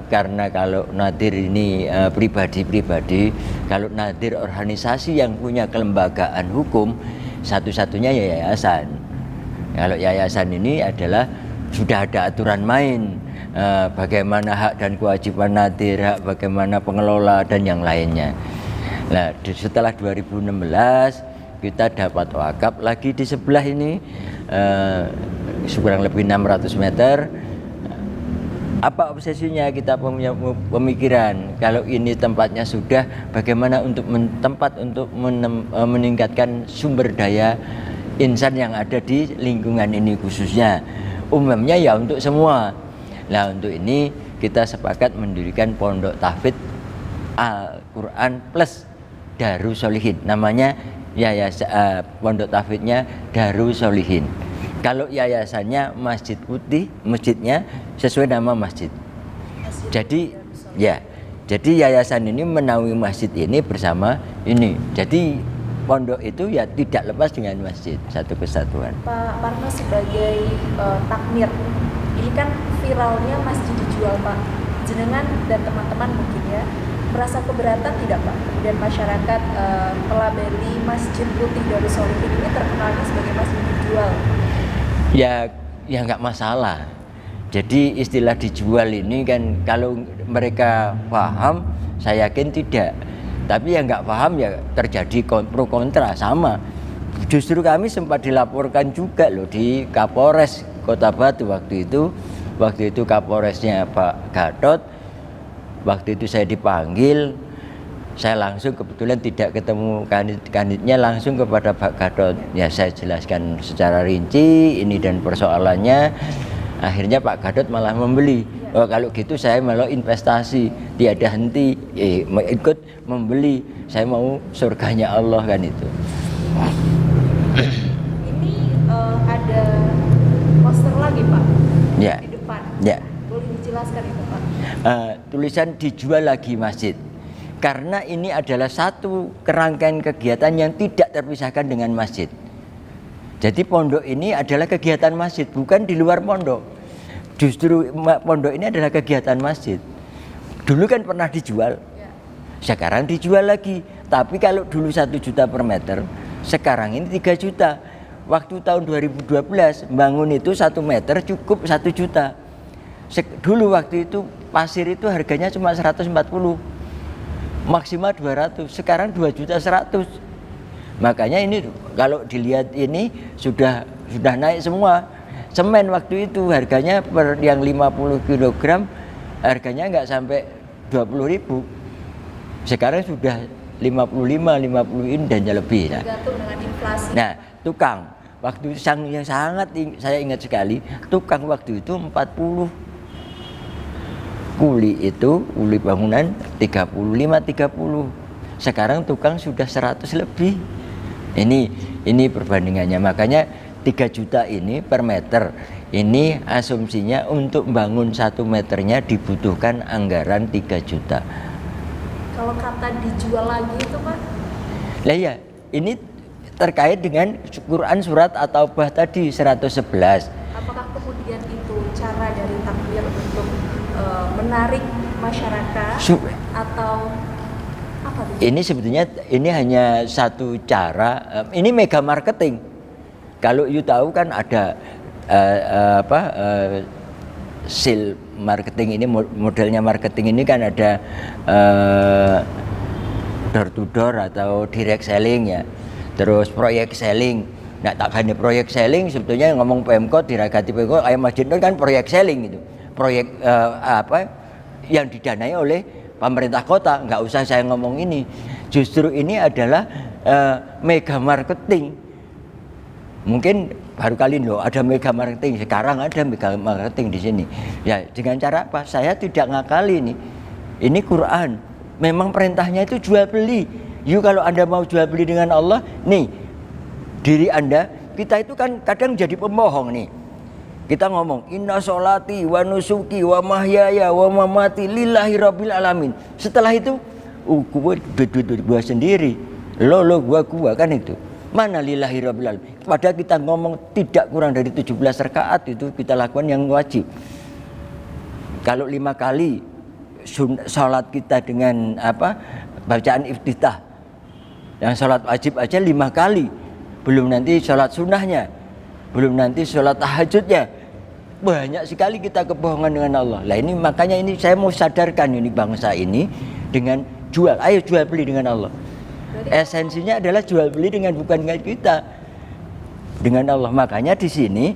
Karena kalau nadir ini pribadi-pribadi, kalau nadir organisasi yang punya kelembagaan hukum, satu-satunya yayasan. Kalau yayasan ini adalah sudah ada aturan main, bagaimana hak dan kewajiban nadir, hak bagaimana pengelola dan yang lainnya. Nah, setelah 2016 kita dapat wakaf lagi di sebelah ini, kurang lebih 600 meter. Apa obsesinya? Kita punya pemikiran kalau ini tempatnya sudah, bagaimana untuk tempat untuk meningkatkan sumber daya insan yang ada di lingkungan ini, khususnya umumnya ya untuk semua. Nah, untuk ini kita sepakat mendirikan pondok tahfidz Al-Quran plus Darus Sholihin. Namanya pondok tahfidznya Darus Sholihin. Kalau yayasannya Masjid Putih, masjidnya sesuai nama masjid. Jadi yayasan ini menaungi masjid ini bersama ini. Jadi pondok itu ya tidak lepas dengan masjid, satu kesatuan. Pak Parno sebagai takmir, ini kan viralnya masjid dijual Pak. Jenengan dan teman-teman mungkin ya merasa keberatan tidak Pak? Dan masyarakat pelabeli Masjid Putih Darus Sholihin ini terkenalnya sebagai masjid dijual. Ya nggak masalah. Jadi istilah dijual ini kan kalau mereka paham, saya yakin tidak. Tapi yang nggak paham ya terjadi pro kontra sama. Justru kami sempat dilaporkan juga loh di Kapolres Kota Batu waktu itu. Waktu itu Kapolresnya Pak Gatot. Waktu itu saya dipanggil. Saya langsung kebetulan tidak ketemu kanitnya, langsung kepada Pak Gatot. Ya saya jelaskan secara rinci ini dan persoalannya. Akhirnya Pak Gatot malah membeli. Oh, kalau gitu saya malah investasi, tiada henti, ikut membeli. Saya mau surganya Allah kan itu. Ini ada poster lagi Pak Ya. di depan. Ya. Boleh dijelaskan itu Pak? Tulisan dijual lagi masjid. Karena ini adalah satu kerangkaian kegiatan yang tidak terpisahkan dengan masjid. Jadi pondok ini adalah kegiatan masjid, bukan di luar pondok. Justru pondok ini adalah kegiatan masjid. Dulu kan pernah dijual, sekarang dijual lagi. Tapi kalau dulu 1 juta per meter, sekarang ini 3 juta. Waktu tahun 2012 bangun itu 1 meter cukup 1 juta. Dulu waktu itu pasir itu harganya cuma 140, maksimal 200. Sekarang 2.100.000. Makanya ini kalau dilihat ini sudah naik semua. Semen waktu itu harganya per yang 50 kg harganya nggak sampai 20.000. Sekarang sudah 50 ini dan lebih. Tergantung dengan inflasi. Nah, tukang waktu yang sangat saya ingat sekali, tukang waktu itu 40. Kuli bangunan 35-30. Sekarang tukang sudah 100 lebih. Ini perbandingannya. Makanya 3 juta ini per meter. Ini asumsinya untuk bangun 1 meternya dibutuhkan anggaran 3 juta. Kalau kata dijual lagi itu Pak? Lah ya, ini terkait dengan Quran surat At-Taubah tadi 111. Apakah kemudian itu cara dari takmir untuk menarik masyarakat atau apa itu? Ini sebetulnya ini hanya satu cara. Ini mega marketing. Kalau you tahu kan ada seal marketing ini, modelnya marketing ini kan ada door to door atau direct selling ya. Terus proyek selling. Nah, tak hanya proyek selling, sebetulnya ngomong Pemkot diragati Pemkot, ayam masjid itu kan proyek selling gitu. Proyek yang didanai oleh pemerintah kota, nggak usah saya ngomong ini. Justru ini adalah mega marketing. Mungkin baru kali loh ada mega marketing, sekarang ada mega marketing di sini. Ya dengan cara apa? Saya tidak ngakali ini. Ini Quran. Memang perintahnya itu jual beli. You kalau Anda mau jual beli dengan Allah, nih diri Anda, kita itu kan kadang jadi pembohong nih. Kita ngomong inna sholati wa nusuki wa mahyaya wa mamati lillahi rabbil alamin. Setelah itu gua sendiri. Lo gua kan itu. Mana lillahi rabbil alamin. Padahal kita ngomong tidak kurang dari 17 rakaat itu kita lakukan yang wajib. Kalau 5 kali sholat kita dengan bacaan iftitah. Yang sholat wajib aja 5 kali. Belum nanti sholat sunnahnya, belum nanti sholat tahajudnya. banyak sekali kita kebohongan dengan Allah. Lah ini makanya ini saya mau sadarkan ini bangsa ini dengan jual. Ayo jual beli dengan Allah. Esensinya adalah jual beli bukan dengan kita, dengan Allah. Makanya di sini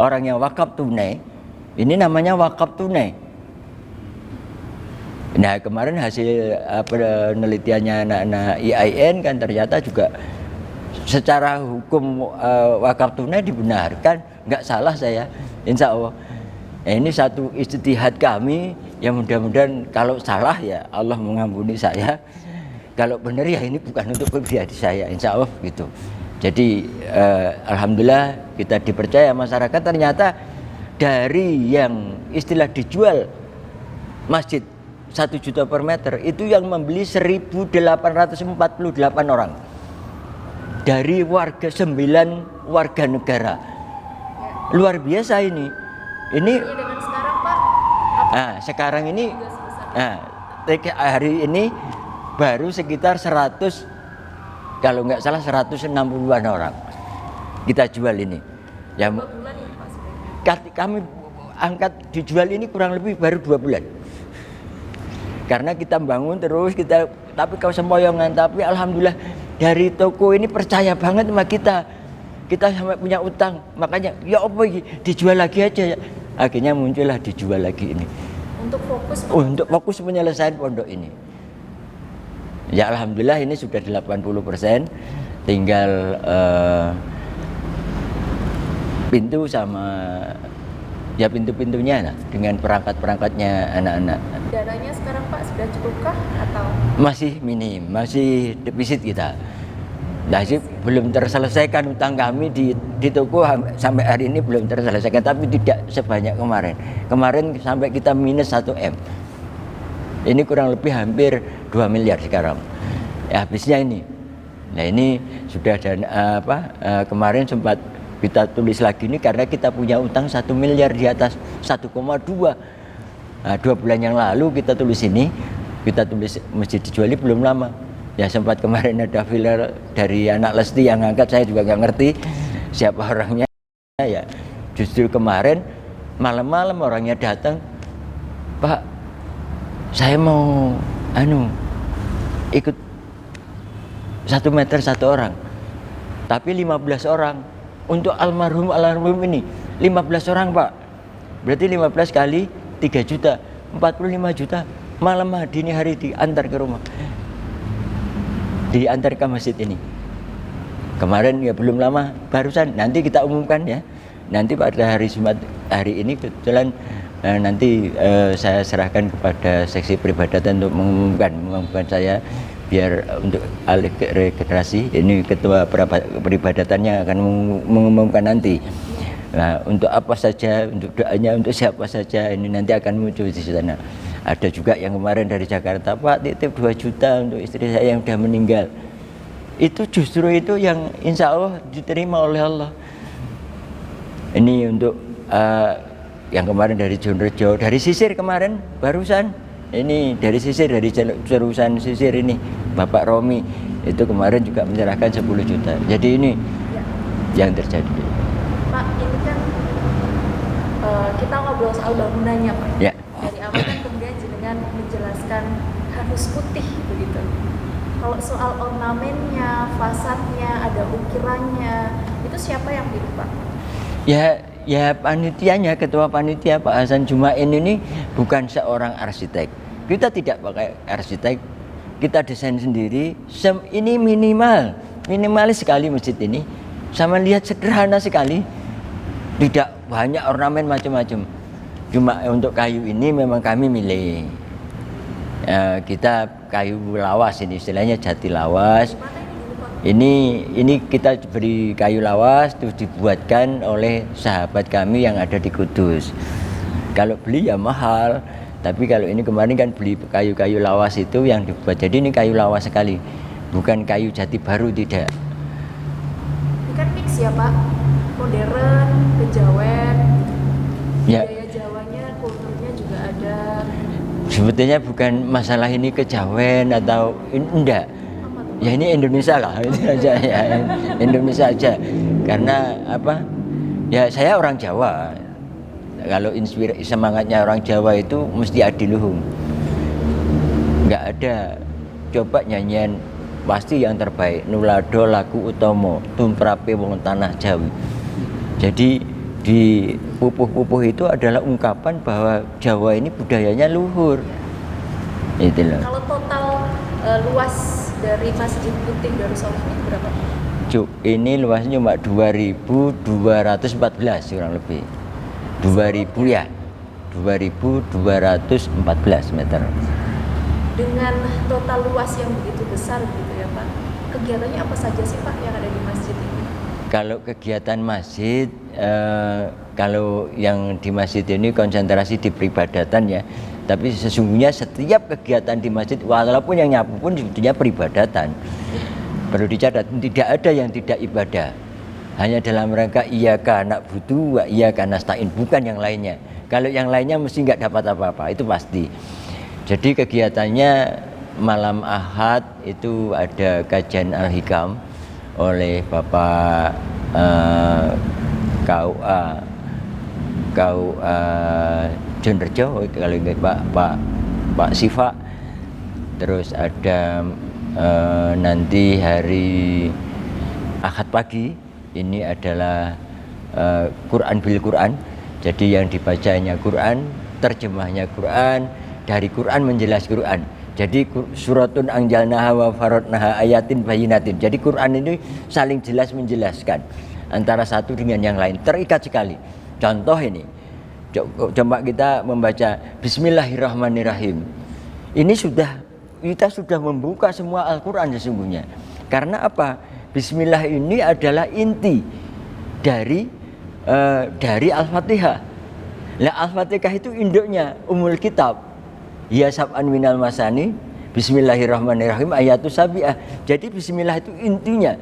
orang yang wakaf tunai, ini namanya wakaf tunai. Nah kemarin hasil penelitiannya anak-anak IAIN kan ternyata juga secara hukum wakaf tunai dibenarkan, nggak salah saya, insya Allah. Nah, ini satu ijtihad kami yang mudah-mudahan kalau salah ya Allah mengampuni saya. Kalau benar ya ini bukan untuk pribadi saya, insya Allah gitu. Jadi alhamdulillah kita dipercaya masyarakat, ternyata dari yang istilah dijual masjid 1 juta per meter itu yang membeli 1.848 orang dari warga 9 warga negara. Luar biasa ini. Ini dengan sekarang Pak, sekarang ini hari ini baru sekitar 100, kalau nggak salah 160-an orang kita jual ini. Ya, bulan ya Pak? kami angkat dijual ini kurang lebih baru 2 bulan. Karena kita bangun terus tapi kau sempoyongan, tapi alhamdulillah dari toko ini percaya banget sama kita. Kita sampai punya utang, makanya ya apa ini dijual lagi aja ya. Akhirnya muncullah dijual lagi ini. Untuk fokus penyelesaian pondok ini. Ya alhamdulillah ini sudah 80%, tinggal pintu sama ya pintu-pintunya dengan perangkat-perangkatnya anak-anak. Dananya sekarang Pak sudah cukupkah atau masih minim, masih defisit kita. Nah, belum terselesaikan utang kami di toko sampai hari ini belum terselesaikan, tapi tidak sebanyak kemarin. Kemarin sampai kita minus 1 M. Ini kurang lebih hampir 2 miliar sekarang. Ya habisnya ini. Nah ini sudah kemarin sempat kita tulis lagi ini karena kita punya utang 1 miliar di atas 1,2. Nah, 2 bulan yang lalu kita tulis ini, kita tulis masjid dijual belum lama. Ya sempat kemarin ada filler dari anak Lesti yang ngangkat, saya juga nggak ngerti siapa orangnya. Ya justru kemarin malam-malam orangnya datang, Pak, saya mau ikut 1 meter 1 orang, tapi 15 orang untuk almarhum ini 15 orang Pak, berarti 15 kali 3 juta 45 juta malam dini hari diantar ke rumah, diantar ke masjid ini. Kemarin ya belum lama, barusan nanti kita umumkan ya. Nanti pada hari Jumat hari ini kebetulan nanti saya serahkan kepada seksi peribadatan untuk mengumumkan saya biar untuk alih regenerasi. Ini ketua peribadatannya akan mengumumkan nanti. Nah, untuk apa saja, untuk doanya, untuk siapa saja ini nanti akan muncul di sana. Ada juga yang kemarin dari Jakarta, Pak titip 2 juta untuk istri saya yang sudah meninggal. Itu justru itu yang insya Allah diterima oleh Allah. Ini untuk yang kemarin dari Jonrejo, dari Sisir kemarin barusan. Ini dari Sisir, dari jurusan Sisir ini Bapak Romi itu kemarin juga menyerahkan 10 juta. Jadi ini yang terjadi. Pak, ini kan kita ngobrol soal bangunannya Pak. Ya. Dari awal kan kemudian jenengan menjelaskan harus putih begitu. Kalau soal ornamennya, fasadnya, ada ukirannya, itu siapa yang pilih Pak? Ya panitianya, ketua panitia Pak Hasan Jumain ini bukan seorang arsitek. Kita tidak pakai arsitek, kita desain sendiri. Ini minimalis sekali masjid ini. Sama lihat sederhana sekali, tidak banyak ornamen macam-macam. Cuma untuk kayu ini memang kami milih. Kita kayu lawas ini, istilahnya jati lawas. Ini kita beri kayu lawas terus dibuatkan oleh sahabat kami yang ada di Kudus. Kalau beli ya mahal, tapi kalau ini kemarin kan beli kayu-kayu lawas itu yang dibuat. Jadi ini kayu lawas sekali, bukan kayu jati baru, tidak. Ini kan mix ya Pak, modern, kejawen, ya. Budaya Jawanya, kulturnya juga ada. Sebetulnya bukan masalah ini kejawen atau enggak. Ya ini Indonesia lah, ini aja ya, Indonesia aja. Karena apa? Ya saya orang Jawa. Kalau semangatnya orang Jawa itu mesti adiluhung. Nggak ada. Coba nyanyian pasti yang terbaik. Nulado laku utomo tumprape wong tanah Jawi. Jadi di pupuh-pupuh itu adalah ungkapan bahwa Jawa ini budayanya luhur. Itu loh. Kalau total luas dari Masjid Putih Darusolihin ini berapa? Ini luasnya cuma 2.214 kurang lebih. 2.000 ya. 2.214 meter. Dengan total luas yang begitu besar gitu ya Pak. Kegiatannya apa saja sih Pak yang ada di masjid ini? Kalau kegiatan masjid, kalau yang di masjid ini konsentrasi di peribadatan ya. Tapi sesungguhnya setiap kegiatan di masjid, walaupun yang nyapu pun sebetulnya peribadatan. Perlu dicatat, tidak ada yang tidak ibadah. Hanya dalam rangka iyyaka na'budu wa iyyaka nasta'in, bukan yang lainnya. Kalau yang lainnya mesti nggak dapat apa-apa, itu pasti. Jadi kegiatannya malam Ahad itu ada kajian Al-Hikam oleh Bapak KUA John Rejo, kalau ingat Pak Siva. Terus ada nanti hari Ahad pagi ini adalah Quran bil Quran. Jadi yang dibacanya Quran, terjemahnya Quran, dari Quran menjelas Quran. Jadi suratun anjalnaha wa faradnaha ayatin bayinatin. Jadi Quran ini saling jelas menjelaskan antara satu dengan yang lain, terikat sekali. Contoh ini, coba kita membaca Bismillahirrahmanirrahim. Ini kita sudah membuka semua Al-Quran sesungguhnya. Karena apa? Bismillah ini adalah inti dari Al-Fatihah. Nah, Al-Fatihah itu induknya Ummul Kitab. Ya sab'an minal masani, Bismillahirrahmanirrahim ayatus sabi'ah. Jadi Bismillah itu intinya.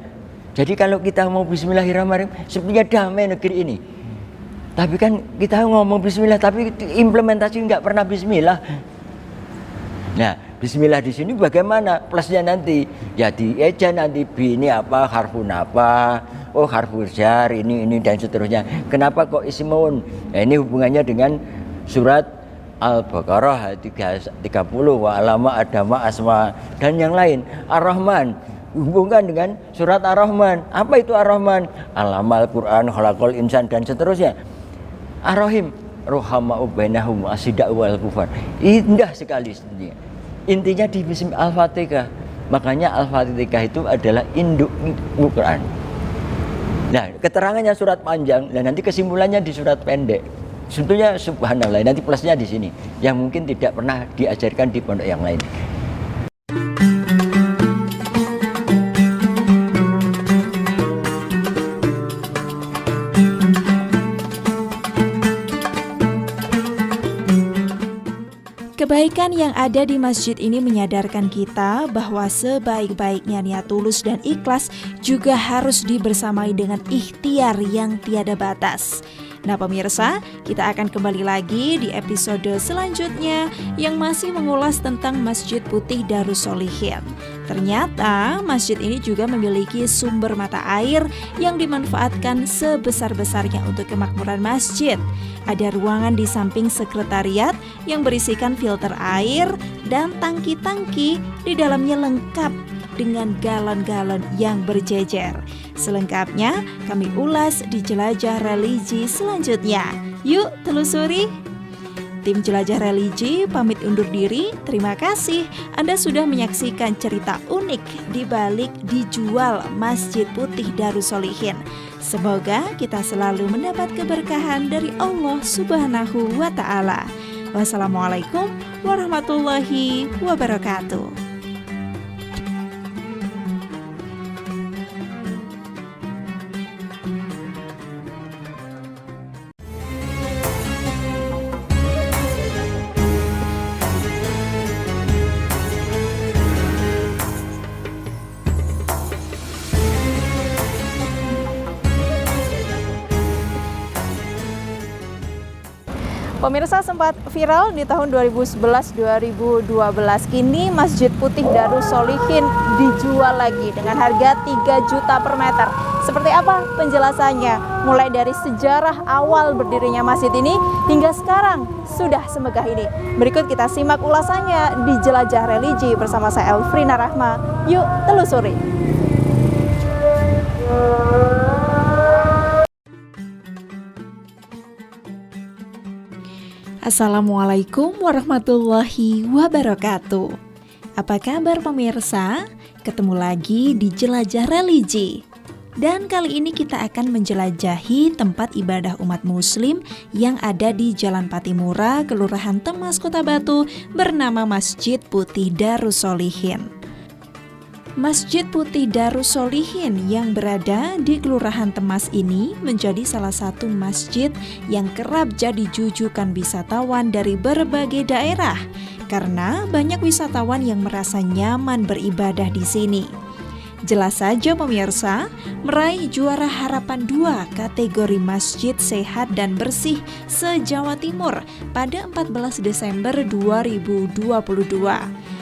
Jadi kalau kita mau Bismillahirrahmanirrahim, sebenarnya damai negeri ini. Tapi kan kita ngomong Bismillah, tapi implementasi nggak pernah Bismillah. Nah, Bismillah di sini bagaimana plusnya nanti? Ya dieja nanti B ini apa, harfun apa, oh harful jar ini dan seterusnya. Kenapa kok ismun? Nah, ini hubungannya dengan surat Al-Baqarah 30 wa alama adama asma dan yang lain. Ar-Rahman hubungkan dengan surat Ar-Rahman. Apa itu Ar-Rahman? Alamal Quran khalaqal insan dan seterusnya. Ar-Rahim rohama'u bainahum asida wal kufar. Indah sekali sebenarnya. Intinya di Al-Fatihah. Makanya Al-Fatihah itu adalah induk Quran. Nah, keterangannya surat panjang dan nanti kesimpulannya di surat pendek. Sebetulnya subhanallah, nanti plusnya di sini yang mungkin tidak pernah diajarkan di pondok yang lain. Kebaikan yang ada di masjid ini menyadarkan kita bahwa sebaik-baiknya niat tulus dan ikhlas juga harus dibersamai dengan ikhtiar yang tiada batas. Nah pemirsa, kita akan kembali lagi di episode selanjutnya yang masih mengulas tentang Masjid Putih Darusolihin. Ternyata masjid ini juga memiliki sumber mata air yang dimanfaatkan sebesar-besarnya untuk kemakmuran masjid. Ada ruangan di samping sekretariat yang berisikan filter air dan tangki-tangki di dalamnya lengkap dengan galon-galon yang berjejer. Selengkapnya kami ulas di Jelajah Religi selanjutnya. Yuk telusuri. Tim Jelajah Religi pamit undur diri. Terima kasih Anda sudah menyaksikan cerita unik di balik dijual Masjid Putih Darusolihin. Semoga kita selalu mendapat keberkahan dari Allah Subhanahu wa Ta'ala. Wassalamualaikum warahmatullahi wabarakatuh. Pemirsa, sempat viral di tahun 2011-2012. Kini Masjid Putih Darus Sholihin dijual lagi dengan harga 3 juta per meter. Seperti apa penjelasannya? Mulai dari sejarah awal berdirinya masjid ini hingga sekarang sudah semegah ini. Berikut kita simak ulasannya di Jelajah Religi bersama saya Elfrina Rahma. Yuk telusuri. Assalamualaikum warahmatullahi wabarakatuh. Apa kabar pemirsa? Ketemu lagi di Jelajah Religi. Dan kali ini kita akan menjelajahi tempat ibadah umat muslim yang ada di Jalan Patimura, Kelurahan Temas, Kota Batu, bernama Masjid Putih Darus Sholihin. Masjid Putih Darus Sholihin yang berada di Kelurahan Temas ini menjadi salah satu masjid yang kerap jadi jujukan wisatawan dari berbagai daerah karena banyak wisatawan yang merasa nyaman beribadah di sini. Jelas saja pemirsa, meraih juara harapan 2 kategori masjid sehat dan bersih se-Jawa Timur pada 14 Desember 2022.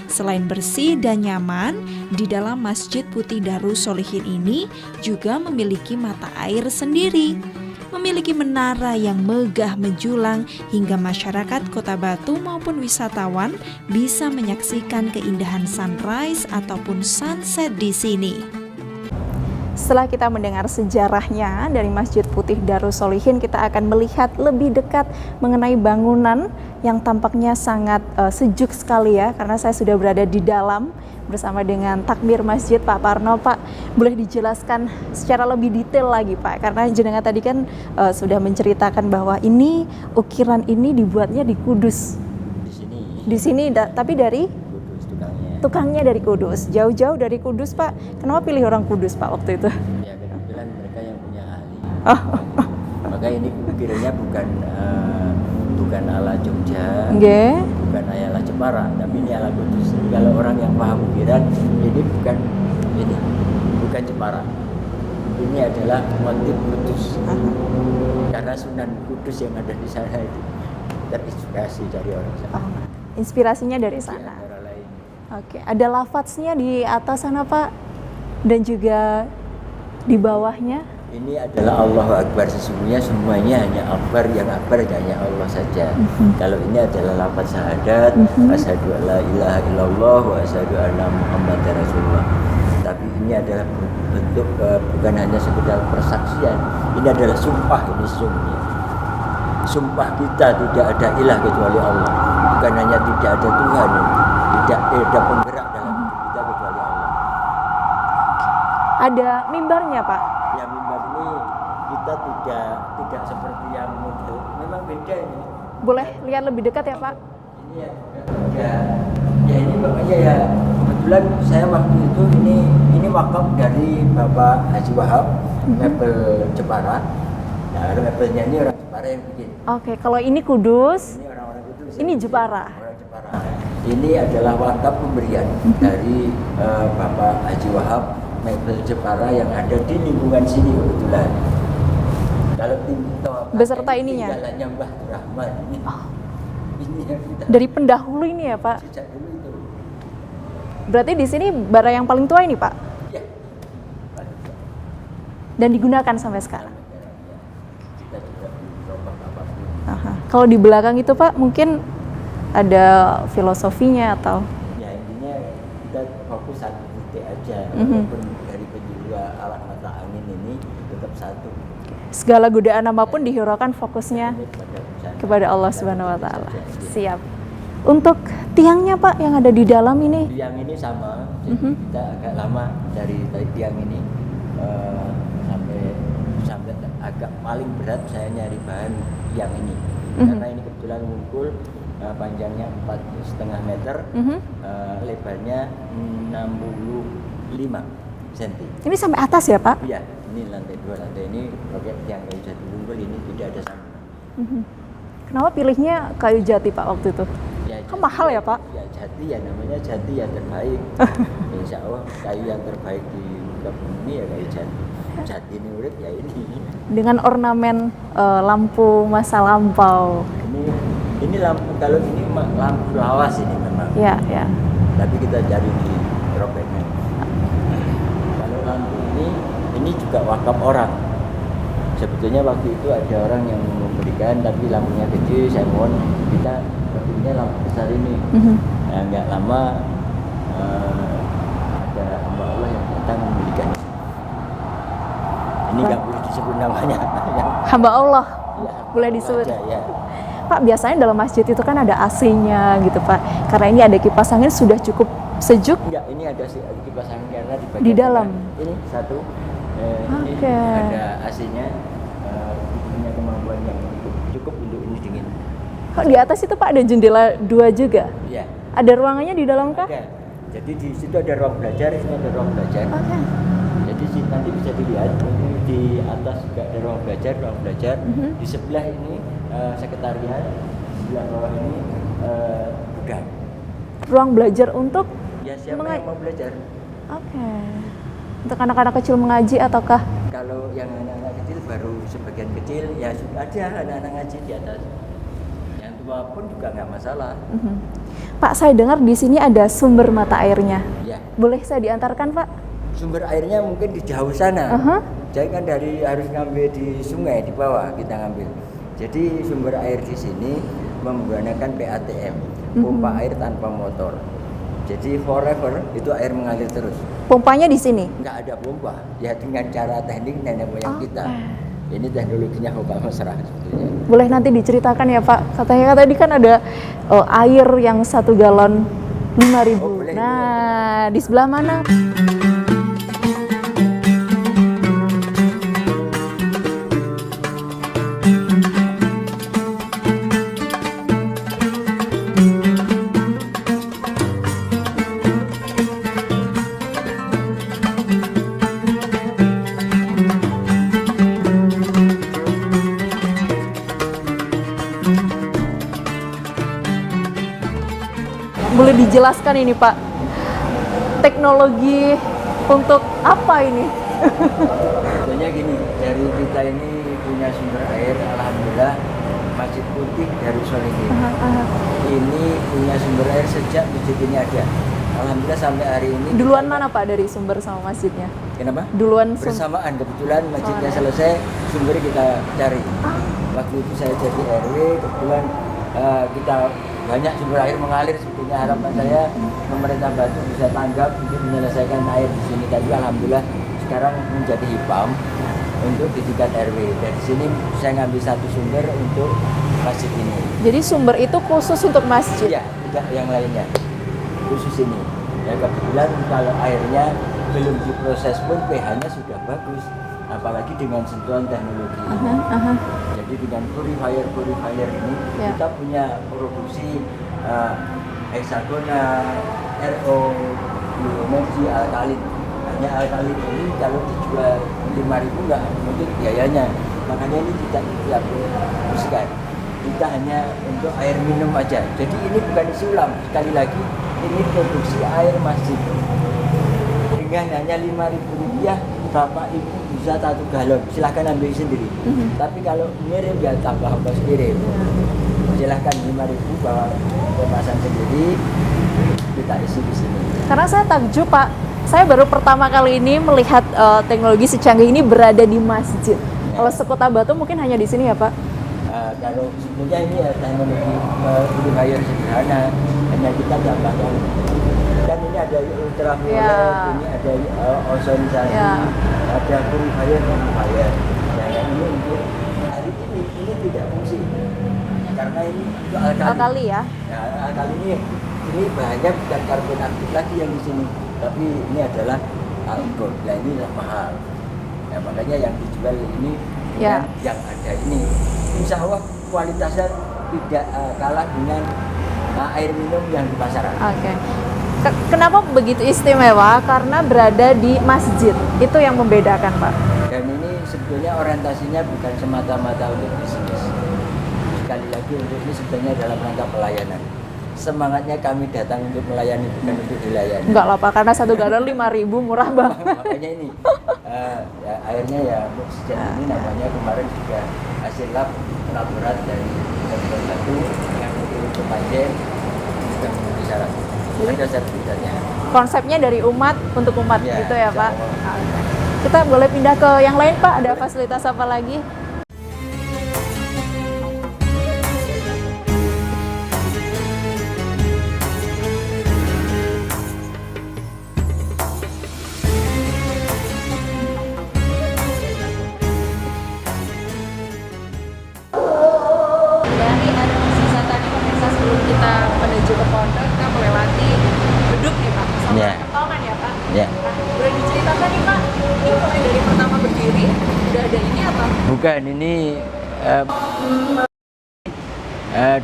Selain bersih dan nyaman, di dalam Masjid Putih Darus Sholihin ini juga memiliki mata air sendiri. Memiliki menara yang megah menjulang hingga masyarakat Kota Batu maupun wisatawan bisa menyaksikan keindahan sunrise ataupun sunset di sini. Setelah kita mendengar sejarahnya dari Masjid Putih Darus Sholihin, kita akan melihat lebih dekat mengenai bangunan yang tampaknya sangat sejuk sekali ya, karena saya sudah berada di dalam bersama dengan takmir masjid Pak Parno. Pak, boleh dijelaskan secara lebih detail lagi Pak, karena jenengan tadi kan sudah menceritakan bahwa ini ukiran ini dibuatnya di Kudus. Di sini tapi dari tukangnya dari Kudus, jauh-jauh dari Kudus Pak. Kenapa pilih orang Kudus Pak waktu itu? Ya kebetulan mereka yang punya ahli. Maka ini ukirannya bukan ala Jogja, bukan ala Jepara, tapi ini ala Kudus. Jadi kalau orang yang paham ukiran, ini bukan Jepara. Ini adalah motif Kudus. Karena Sunan Kudus yang ada di sana itu terinspirasi dari orang sana. Inspirasinya dari sana. Oke, ada lafadznya di atas sana Pak, dan juga di bawahnya. Ini adalah Allahu Akbar, sesungguhnya semuanya hanya Akbar, yang Akbar hanya Allah saja. Kalau ini adalah lafaz syahadat, asyhadu alla ilaha illallah wa asyhadu anna Muhammadar Rasulullah. Tapi ini adalah bentuk bukan hanya sekedar persaksian, ini adalah sumpah, ini sesungguhnya. Sumpah kita tidak ada ilah kecuali Allah. Bukan hanya tidak ada Tuhan, tidak ada penggerak dalam hidup kita kecuali Allah. Ada mimbarnya Pak? Ya, mimbar ini kita tidak seperti yang model, memang beda ini. Boleh lihat lebih dekat ya Pak? Ini ya ini pokoknya ya kebetulan saya waktu itu ini wakaf dari Bapak Haji Wahab, mebel Jepara. Nah, mebelnya ini orang Jepara yang bikin. Oke, kalau ini Kudus, ini orang-orang Kudus. ini Jepara. Orang Jepara. Ini adalah wakaf pemberian dari Bapak Haji Wahab, mebel Jepara yang ada di lingkungan sini kebetulan. Kalau beserta ininya. Jalannya Mbah Rahman. Ini yang kita dari pendahulu ini ya Pak. Sejak dulu itu. Berarti di sini bara yang paling tua ini Pak. Ya. Dan digunakan sampai sekarang. Kita juga berubah apapun. Kalau di belakang itu Pak, mungkin ada filosofinya atau? Ya intinya kita fokus satu titik aja. Walaupun dari penjuru alat mata angin ini tetap satu. Segala godaan apapun dihiraukan fokusnya kepada Allah Subhanahu wa Ta'ala. Siap. Untuk tiangnya Pak yang ada di dalam ini? Tiang ini sama, jadi kita agak lama dari tiang ini sampai agak paling berat saya nyari bahan tiang ini. Karena ini kebetulan ngumpul panjangnya 4,5 meter, lebarnya 65 cm. Ini sampai atas ya Pak? Iya, ini lantai 2, lantai ini pakai tiang kayu jati unggul, ini tidak ada sambungan. Kenapa pilihnya kayu jati Pak waktu itu? Ya, kan mahal ya Pak? Ya jati ya, namanya jati yang terbaik. Insya Allah kayu yang terbaik di kampung ini ya kayu jati. Jati ini urip ya ini. Dengan ornamen lampu masa lampau. Ini Ini lampu, kalau ini lampu lawas ini memang. Ya, ya. Tapi kita cari di robeknya. Kalau lampu ini juga wakaf orang. Sebetulnya waktu itu ada orang yang memberikan, tapi lampunya kecil. Saya mohon kita belinya lampu besar ini. Nah, nggak lama ada hamba Allah yang datang memberikan. Ini nggak boleh disebut namanya. Hamba Allah. Ya, Boleh disebut. aja, ya. Pak, biasanya dalam masjid itu kan ada AC-nya gitu Pak. Karena ini ada kipas angin sudah cukup sejuk. Enggak, ini ada kipas angin karena di bagian Di dalam? tengah. Ini satu. Ini Oke. ada AC-nya. Punya kemampuan yang cukup untuk ini dingin. Kok di atas itu Pak ada jendela 2 juga? Iya. Ada ruangannya di dalam kah? Ada. Jadi di situ ada ruang belajar, di sini ada ruang belajar. Oke. Jadi nanti bisa dilihat ini di atas juga ada ruang belajar. Di sebelah ini sekretariat, di sebelah bawah ini gudang. Ruang belajar untuk Ya siapa yang mau belajar? Oke. Untuk anak-anak kecil mengaji ataukah? Kalau yang anak-anak kecil baru sebagian kecil ya sudah ada anak-anak ngaji di atas. Yang tua pun juga nggak masalah. Pak, saya dengar di sini ada sumber mata airnya. Ya. Boleh saya diantarkan Pak? Sumber airnya mungkin di jauh sana. Jadi kan harus ngambil di sungai di bawah kita ngambil. Jadi sumber air di sini menggunakan PATM, pompa air tanpa motor. Jadi forever itu air mengalir terus. Pompanya di sini? Nggak ada pompa. Ya dengan cara teknik nenek moyang kita. Ini teknologinya pompa mesra sebetulnya. Boleh nanti diceritakan ya Pak. Katanya tadi kan ada air yang 1 galon 5.000. Oh, boleh, nah, di sebelah mana? Boleh dijelaskan ini Pak, teknologi untuk apa ini? Sebetulnya gini, dari kita ini punya sumber air, alhamdulillah Masjid Putih Darusolihin. Ini punya sumber air sejak masjid ini ada. Alhamdulillah sampai hari ini. Duluan mana Pak dari sumber sama masjidnya? Kenapa? Duluan Bersamaan, kebetulan masjidnya selesai, sumber kita cari. Waktu itu saya jadi RW, kebetulan kita banyak sumber air mengalir. Sebetulnya harapan saya pemerintah Batu bisa tanggap untuk menyelesaikan air di sini. Tapi alhamdulillah sekarang menjadi HIPAM untuk di tingkat RW. Dari sini saya ngambil satu sumber untuk masjid ini. Jadi sumber itu khusus untuk masjid? Iya, tidak yang lainnya. Khusus ini. Ya kebetulan kalau airnya belum diproses pun pH-nya sudah bagus. Apalagi dengan sentuhan teknologi. Jadi dengan purifier ini kita punya produksi hexagona, RO, energi alkalin. Hanya alkalin ini kalau dijual 5.000 nggak untuk biayanya. Makanya ini tidak kita produksikan. Kita hanya untuk air minum aja. Jadi ini bukan isi ulang. Sekali lagi ini produksi air masjid. Dengan hanya 5.000 rupiah Bapak Ibu bisa 1 galon, silahkan ambil sendiri. Tapi kalau ngirim ya tambah ongkos kirim. Silahkan 5.000 bawa kemasan sendiri, kita isi di sini. Karena saya takjub Pak, saya baru pertama kali ini melihat teknologi secanggih ini berada di masjid. Kalau sekota Batu mungkin hanya di sini ya Pak? Kalau sebetulnya ini ya teknologi purifier sederhana, hanya kita tambahkan. Dan ini ada ultraviolet, ini ada ozonisasi, ada purifier. Nah, yang ini untuk hari ini tidak fungsi karena ini untuk Alkali ya? Nah, alkali ini bahannya bukan karbon aktif lagi yang di sini, tapi ini adalah alkohol. Nah ini mahal. Nah, makanya yang dijual ini yang ada ini, insya Allah kualitasnya tidak kalah dengan air minum yang di pasaran. Oke. Kenapa begitu istimewa? Karena berada di masjid. Itu yang membedakan, Pak. Dan ini sebetulnya orientasinya bukan semata-mata untuk bisnis. Sekali lagi untuk ini sebenarnya dalam rangka pelayanan. Semangatnya kami datang untuk melayani bukan untuk dilayani. Enggak lah Pak, karena 1 galon 5.000 murah banget. Makanya ini ya, airnya ya sejak ini namanya kemarin juga hasil laborat dari Kabupaten Batu yang Panjen sudah memenuhi syarat. Ada sertifikatnya. Konsepnya dari umat untuk umat Ya, gitu ya Pak. insya Kita boleh pindah ke yang lain Pak, ada fasilitas apa lagi? Ya, ini ada wisata nih pemirsa sebelum kita menuju ke pondok, kita melewati beduk nih Pak, sama Ya. kentongan ya Pak. Ya. Nah, boleh diceritakan nih Pak, ini mulai dari pertama berdiri, udah ada ini atau? Bukan, ini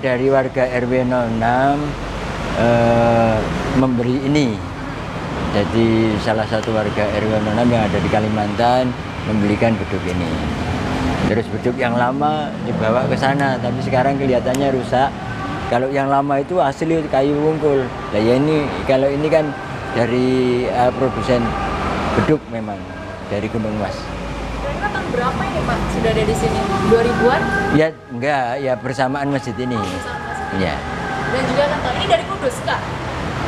dari warga RW 06 memberi ini. Jadi salah satu warga RW 06 yang ada di Kalimantan membelikan beduk ini. Terus beduk yang lama dibawa ke sana, tapi sekarang kelihatannya rusak. Kalau yang lama itu asli kayu wungkul. Nah ya ini, kalau ini kan dari produsen beduk memang dari Gunung Mas. Kira-kira tahun berapa ini Pak sudah ada di sini? 2000-an? Ya enggak, ya bersamaan masjid ini. Ya. Dan juga kantong ini dari Kudus Kak?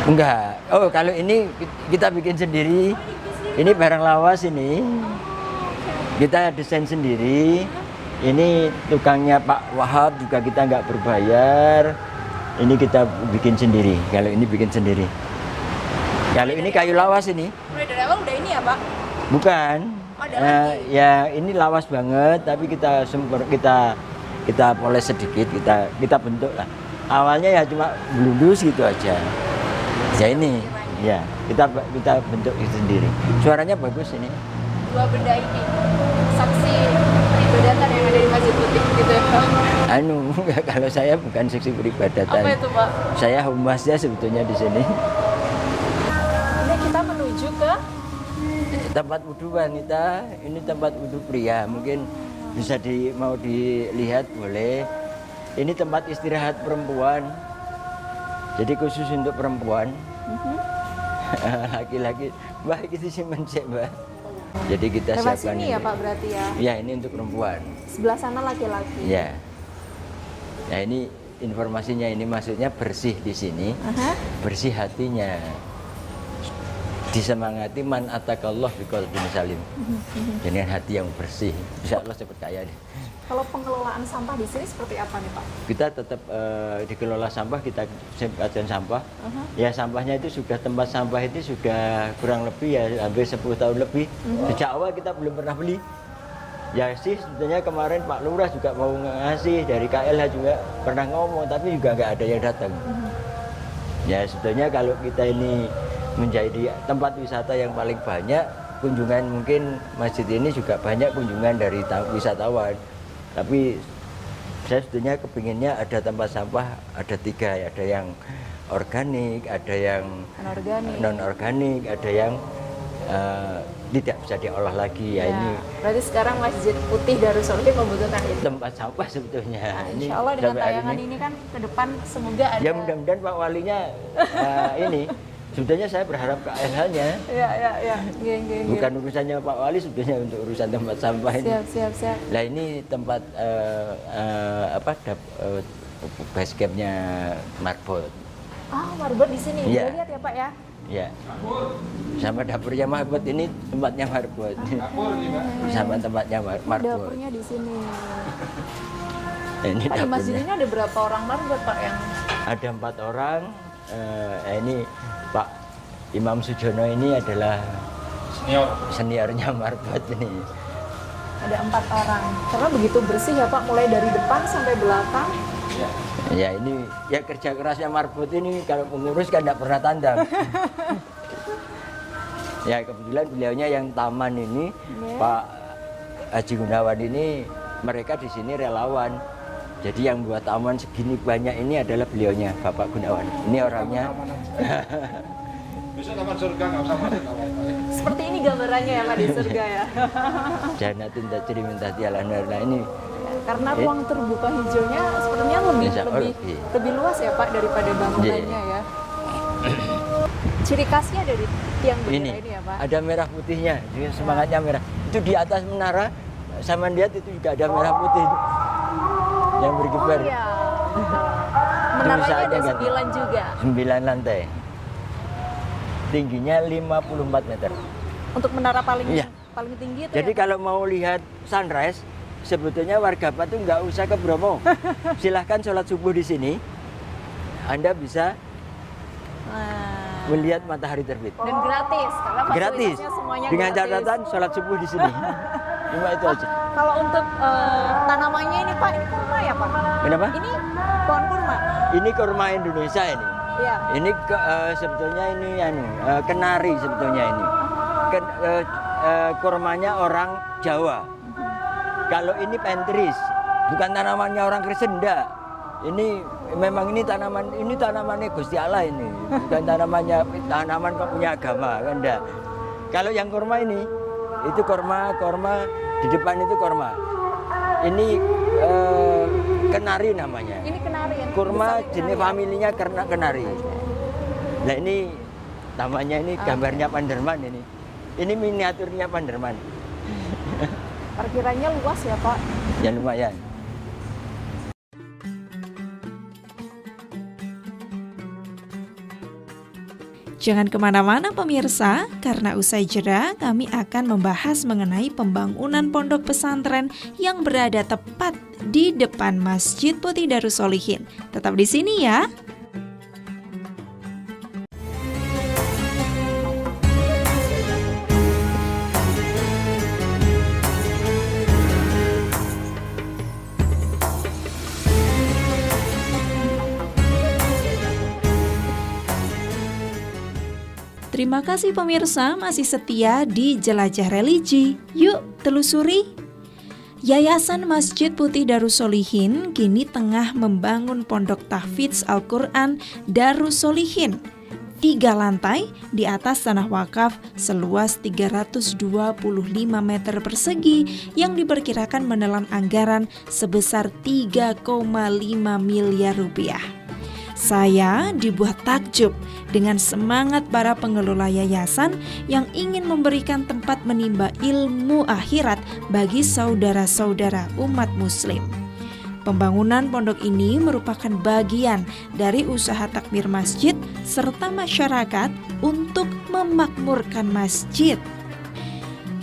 Enggak. Oh, kalau ini kita bikin sendiri. Ini barang lawas ini. Kita desain sendiri. Ini tukangnya Pak Wahab juga kita nggak berbayar. Ini kita bikin sendiri. Kalau ini bikin sendiri. Kalau ini kayu lawas ini. Mulai dari awal udah ini ya Pak? Bukan. Oh, ada lagi? Ya ini lawas banget, tapi kita poles sedikit, kita bentuk lah. Awalnya ya cuma belundus gitu aja. Ya ini, ya kita bentuk itu sendiri. Suaranya bagus ini. Dua benda ini saksi peribadatan yang ada di Masjid Putih gitu ya Pak? Kalau saya bukan seksi peribadatan. Apa itu Pak? Saya humasnya sebetulnya di sini. Ini kita menuju ke Tempat wudhu wanita, ini tempat wudhu pria. Mungkin bisa mau dilihat boleh. Ini tempat istirahat perempuan. Jadi khusus untuk perempuan. Laki-laki, Mbak itu sih mencek Mbak. Jadi kita lewat siapkan sini ini. ya Pak berarti ya? Ya ini untuk perempuan. Sebelah sana laki-laki. Ya. Nah ini informasinya, ini maksudnya bersih di sini, bersih hatinya. Disemangati man atakallah biqalbin salim. Dengan hati yang bersih, insya Allah cepat kaya deh. Kalau pengelolaan sampah di sini seperti apa nih Pak? Kita tetap dikelola sampah, kita kajian sampah. Ya sampahnya itu sudah, tempat sampah itu sudah kurang lebih ya hampir 10 tahun lebih. Sejak awal kita belum pernah beli. Ya sih sebetulnya kemarin Pak Lurah juga mau ngasih, dari KLH juga pernah ngomong, tapi juga nggak ada yang datang. Ya sebetulnya kalau kita ini menjadi tempat wisata yang paling banyak kunjungan, mungkin masjid ini juga banyak kunjungan dari wisatawan. Tapi saya sebetulnya kepinginnya ada tempat sampah, ada 3, ada yang organik, ada yang non-organik, ada yang tidak bisa diolah lagi ya, ini. Berarti sekarang Masjid Putih Darussalim membutuhkan itu. Tempat sampah sebetulnya. Nah, Ini insya Allah dengan sampai hari tayangan ini kan ke depan semoga ada. Ya mudah-mudahan Pak Walinya ini. Sebetulnya saya berharap ke KLH-nya. Ya. Bukan urusannya Pak Wali, sebetulnya untuk urusan tempat sampah ini. Siap. Nah ini tempat base campnya Marbot. Marbot di sini. Iya. Boleh lihat ya Pak ya? Ya. Sama dapurnya Marbot, ini tempatnya Marbot. Sama tempatnya Marbot. Dapurnya di sini. Ini Pak, di masjid dapurnya. ini ada berapa orang Marbot Pak yang? Ada 4 orang. Ini Pak Imam Sujono ini adalah seniornya Marbot ini. Ada 4 orang. Karena begitu bersih ya Pak, mulai dari depan sampai belakang. Ya ini ya kerja kerasnya Marbot ini, kalau pengurus kan tidak pernah tandang. Ya kebetulan beliaunya yang taman ini, Pak Haji Gunawan ini, mereka di sini relawan. Jadi yang buat taman segini banyak ini adalah beliaunya, Bapak Gunawan. Ini orangnya. Besok taman surga nggak usah masuk. Seperti ini gambarannya ya Pak di surga ya. Janatun tajri min tahtiha al-anhar. Nah ini Karena ruang terbuka hijaunya sepertinya lebih luas ya Pak daripada bangunannya ya. Ciri khasnya dari tiang bendera ini ya Pak. Ada merah putihnya, semangatnya merah. Itu di atas menara, sama lihat itu juga ada merah putih yang berkibar. Iya. Menaranya ada ganti. 9 juga. 9 lantai. Tingginya 54 meter. Untuk menara paling Iya. paling tinggi itu Jadi ya? kalau mau lihat sunrise, sebetulnya warga Patu nggak usah ke Bromo. Silahkan sholat subuh di sini. Anda bisa Nah, melihat matahari terbit. dan gratis karena Gratis. fasilitasnya semuanya Dengan gratis. catatan sholat subuh di sini. Cuma itu aja. Kalau untuk tanamannya ini Pak, ini kurma ya Pak? Kenapa? Ini pohon kurma. Ini kurma Indonesia ini. Iya. Ini sebetulnya ini kenari sebetulnya ini. Kurmanya orang Jawa. Kalau ini pentris, bukan tanamannya orang Kristen, enggak. Ini memang ini tanamannya Gusti Allah ini, bukan tanaman punya agama, kan enggak. Kalau yang kurma ini, itu kurma di depan itu kurma. Ini kenari namanya. Ini kenari ya. Kurma Besar jenis kenari. familinya karena kenari. Nah ini namanya ini gambarnya Panderman ini. Ini miniaturnya Panderman. Parkirannya luas ya Pak. Ya lumayan. Jangan kemana-mana pemirsa, karena usai jeda kami akan membahas mengenai pembangunan pondok pesantren yang berada tepat di depan Masjid Putih Darussolihin. Tetap di sini ya. Terima kasih pemirsa masih setia di Jelajah Religi. Yuk telusuri. Yayasan Masjid Putih Darussolihin kini tengah membangun pondok tahfidz Al-Quran Darussolihin. 3 lantai di atas tanah wakaf seluas 325 meter persegi yang diperkirakan menelan anggaran sebesar 3,5 miliar rupiah. Saya dibuat takjub dengan semangat para pengelola yayasan yang ingin memberikan tempat menimba ilmu akhirat bagi saudara-saudara umat muslim. Pembangunan pondok ini merupakan bagian dari usaha takmir masjid serta masyarakat untuk memakmurkan masjid.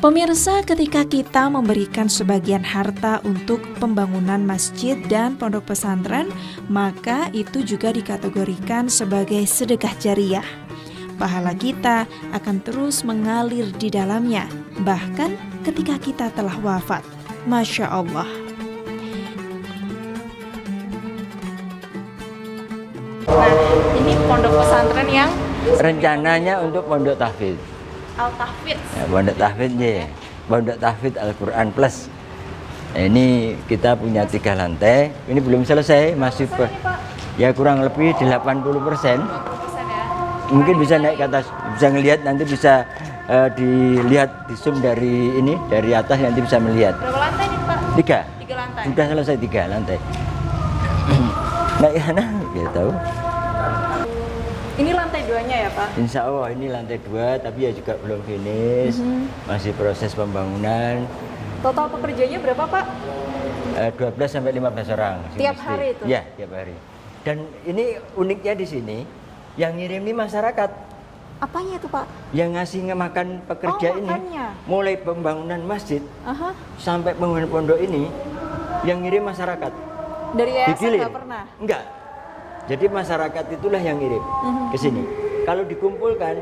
Pemirsa, ketika kita memberikan sebagian harta untuk pembangunan masjid dan pondok pesantren, maka itu juga dikategorikan sebagai sedekah jariyah. Pahala kita akan terus mengalir di dalamnya, bahkan ketika kita telah wafat. Masya Allah. Nah, ini pondok pesantren yang Rencananya untuk pondok tahfidz. Al-Tahfidz. Ya, pondok tahfidz ya. Pondok tahfidz Al-Quran Plus. Nah, ini kita punya 3 lantai. Ini belum selesai, masih Ini, Pak. ya kurang lebih 80%. 20% ya. Mungkin bisa naik ke atas, bisa ngelihat nanti bisa dilihat di zoom dari ini dari atas nanti bisa melihat. Berapa lantai nih Pak? 3. 3 lantai. Sudah selesai 3 lantai. Naik sana, kita tahu. Ini lantai 2-nya ya Pak? Insya Allah ini lantai 2, tapi ya juga belum finish, masih proses pembangunan. Total pekerjanya berapa Pak? 12 sampai 15 orang. Tiap mesti. hari itu? Ya, tiap hari. Dan ini uniknya di sini, yang ngirim ini masyarakat. Apanya itu Pak? Yang ngasih makan pekerja Oh, ini, makannya. mulai pembangunan masjid Aha. sampai pembangunan pondok ini, yang ngirim masyarakat. Dari yayasan Digilir. nggak pernah? Enggak. Jadi masyarakat itulah yang ngirim ke sini. Kalau dikumpulkan,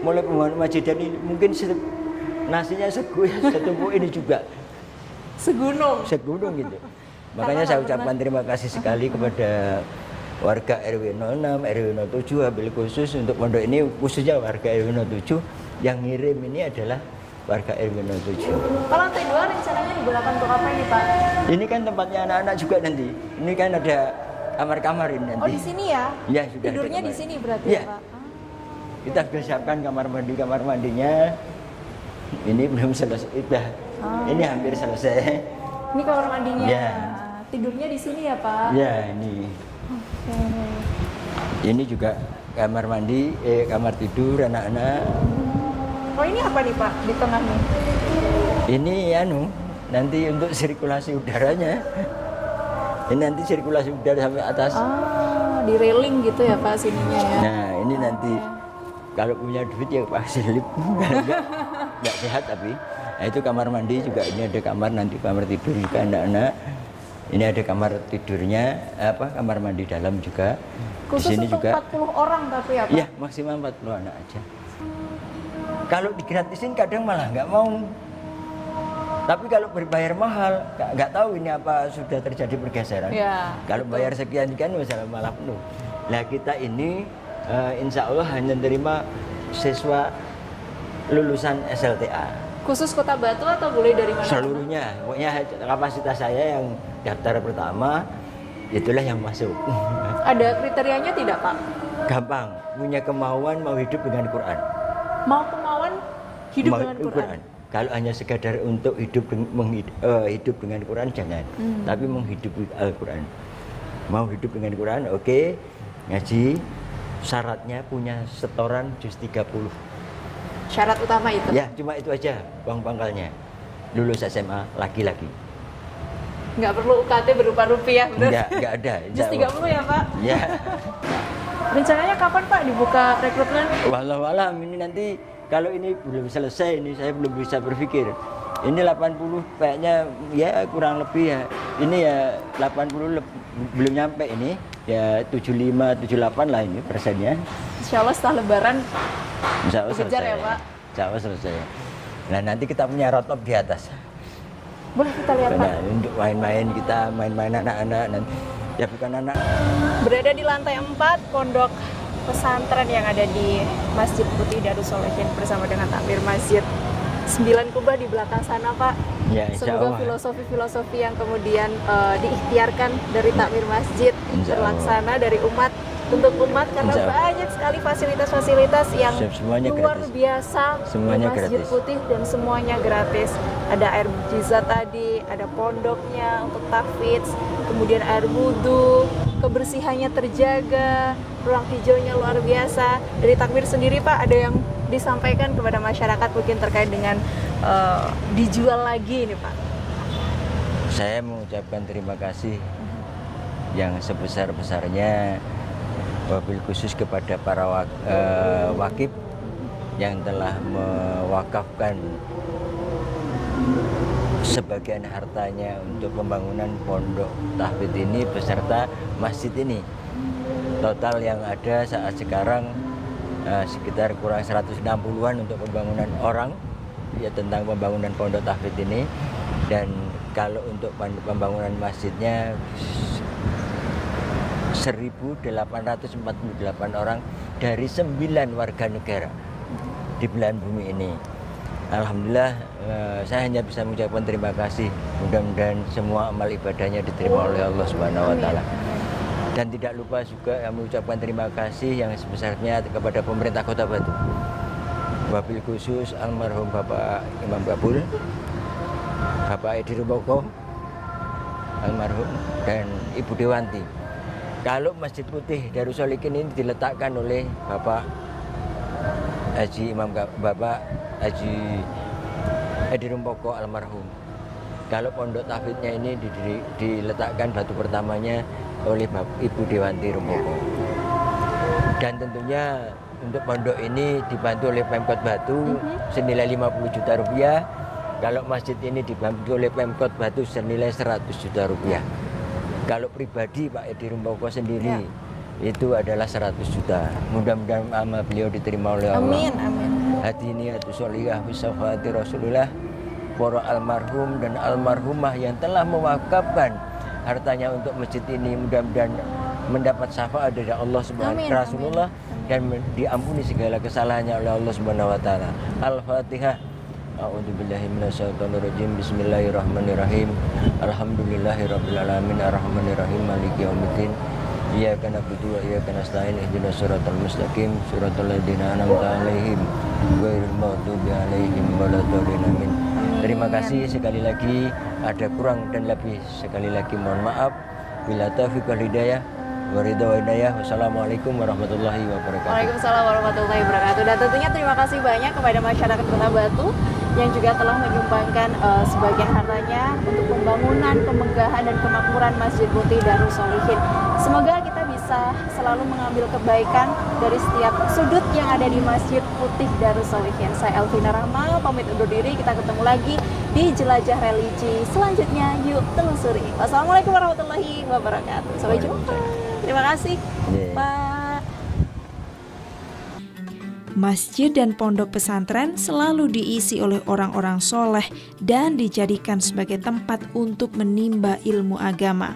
mulai pembangunan masjid ini mungkin nasinya setumpuk ini juga. Segunung gitu. Makanya saya ucapkan terima kasih sekali kepada warga RW 06, RW 07, wabil khusus untuk pondok ini, khususnya warga RW 07 yang ngirim ini adalah warga RW 07. Kalau lantai 2 rencananya digunakan untuk apa ini Pak? Ini kan tempatnya anak-anak juga nanti. Ini kan ada kamar-kamar ini nanti. Oh di sini ya? Ya, sudah ada Tidurnya di kamar. sini berarti Ya. ya Pak? Kita sudah siapkan kamar mandinya. Ini belum selesai, ini hampir selesai. Ini kamar mandinya. Ya. Tidurnya di sini ya Pak? Ya, ini. Oke. Ini juga kamar mandi, kamar tidur anak-anak. Oh ini apa nih Pak di tengah nih? Ini nanti untuk sirkulasi udaranya. Ini nanti sirkulasi udara sampai atas. Ah, di railing gitu ya Pak sininya ya. Nah ini nanti kalau punya duit ya Pak selip, nggak sehat tapi. Nah itu kamar mandi juga, ini ada kamar nanti kamar tidur juga anak-anak. Ini ada kamar tidurnya, kamar mandi dalam juga. Khusus Di sini untuk juga 40 orang tapi ya Pak? iya maksimal 40 anak aja. Kalau digratisin kadang malah nggak mau. Tapi kalau berbayar mahal, nggak tahu ini apa sudah terjadi pergeseran. Ya, Kalau bayar sekian kan malah penuh. Nah kita ini insya Allah hanya terima siswa lulusan SLTA. Khusus Kota Batu atau boleh dari mana? Seluruhnya, pokoknya kapasitas saya yang daftar pertama itulah yang masuk. Ada kriterianya tidak Pak? Gampang, punya kemauan mau hidup dengan Quran. Mau kemauan hidup Mau dengan Quran? Kalau hanya sekadar untuk hidup hidup dengan Quran jangan, tapi menghidupi Al-Quran. Mau hidup dengan Quran, oke, ngaji. Syaratnya punya setoran juz 30. Syarat utama itu? Ya, cuma itu aja uang pangkalnya. Lulus SMA laki-laki. Nggak perlu UKT berupa rupiah, benar? Enggak ada. Juz 30 ya Pak? Ya. Rencananya kapan Pak dibuka rekrutmen? Wallahualam ini nanti kalau ini belum selesai, ini saya belum bisa berpikir. Ini 80 kayaknya ya kurang lebih ya. Ini ya 80 belum nyampe ini. Ya 75, 78 lah ini persennya. Insya Allah setelah lebaran Insya Allah dikejar selesai. ya Pak? Insya Allah selesai. Nah nanti kita punya rotop di atas. Boleh kita lihat Pak? Nah, untuk main-main kita, main-main anak-anak nanti. Ya bukan anak. Berada di lantai 4 pondok pesantren yang ada di Masjid Putih Darussolehin bersama dengan takmir masjid 9 kubah di belakang sana Pak. Ya, insya Semoga Allah. filosofi-filosofi yang kemudian diikhtiarkan dari takmir masjid Insya Allah. terlaksana dari umat untuk umat karena Insya Allah. banyak sekali fasilitas-fasilitas yang Semuanya luar gratis. biasa Semuanya di Masjid gratis. Putih dan semuanya gratis. Ada air mujizat tadi, ada pondoknya untuk tahfidz, kemudian air wudhu, kebersihannya terjaga, ruang hijaunya luar biasa. Dari takmir sendiri Pak, ada yang disampaikan kepada masyarakat mungkin terkait dengan dijual lagi ini Pak? Saya mengucapkan terima kasih yang sebesar-besarnya, wabil khusus kepada para wakif yang telah mewakafkan sebagian hartanya untuk pembangunan pondok tahfidz ini beserta masjid ini. Total yang ada saat sekarang sekitar kurang 160-an untuk pembangunan orang ya tentang pembangunan pondok tahfidz ini, dan kalau untuk pembangunan masjidnya 1.848 orang dari 9 warga negara di belahan bumi ini. Alhamdulillah saya hanya bisa mengucapkan terima kasih. Mudah-mudahan semua amal ibadahnya diterima oleh Allah Subhanahu wa taala. Dan tidak lupa juga mengucapkan terima kasih yang sebesarnya kepada pemerintah Kota Batu. Wabil khusus almarhum Bapak Imam Babul, Bapak Edi Rumpoko almarhum, dan Ibu Dewanti. Kalau Masjid Putih Darussolehin ini diletakkan oleh Bapak Bapak Haji Edi Rumpoko almarhum. Kalau pondok tahfidznya ini diletakkan batu pertamanya oleh Ibu Dewanti Rumpoko. Dan tentunya untuk pondok ini dibantu oleh Pemkot Batu senilai 50 juta rupiah. Kalau masjid ini dibantu oleh Pemkot Batu senilai 100 juta rupiah. Kalau pribadi Pak Edi Rumpoko sendiri itu adalah 100 juta. Mudah-mudahan amal beliau diterima oleh Allah. Amin, amin. Hati niat sholihah bisawati Rasulullah, para almarhum dan almarhumah yang telah mewakafkan hartanya untuk masjid ini, mudah-mudahan mendapat syafaat dari Allah Subhanahu wa Rasulullah dan diampuni segala kesalahannya oleh Allah Subhanahu wa taala. Al-Fatihah. A'udzubillahi minasyaitonirrajim. Bismillahirrahmanirrahim. Alhamdulillahirabbil alamin arrahmanirrahim maliki yaumiddin. Iyyaka na'budu wa iyyaka nasta'in ihdinas siratal mustaqim siratal ladzina an'amta 'alaihim ghairil maghdubi 'alaihim waladdallin. Amin. Terima kasih sekali lagi, ada kurang dan lebih sekali lagi mohon maaf. Bila taufiq wal hidayah wa ridha wa hidayah. Wassalamualaikum warahmatullahi wabarakatuh. Waalaikumsalam warahmatullahi wabarakatuh. Dan tentunya terima kasih banyak kepada masyarakat Kota Batu yang juga telah menyumbangkan sebagian hartanya untuk pembangunan, kemegahan dan kemakmuran Masjid Putih Darussolehin. Semoga kita bisa bisa selalu mengambil kebaikan dari setiap sudut yang ada di Masjid Putih Darussolihin. Saya Elvina Rahma, pamit undur diri. Kita ketemu lagi di Jelajah Religi selanjutnya. Yuk telusuri. Wassalamualaikum warahmatullahi wabarakatuh. Sampai jumpa. Terima kasih, Pak. Masjid dan pondok pesantren selalu diisi oleh orang-orang soleh dan dijadikan sebagai tempat untuk menimba ilmu agama.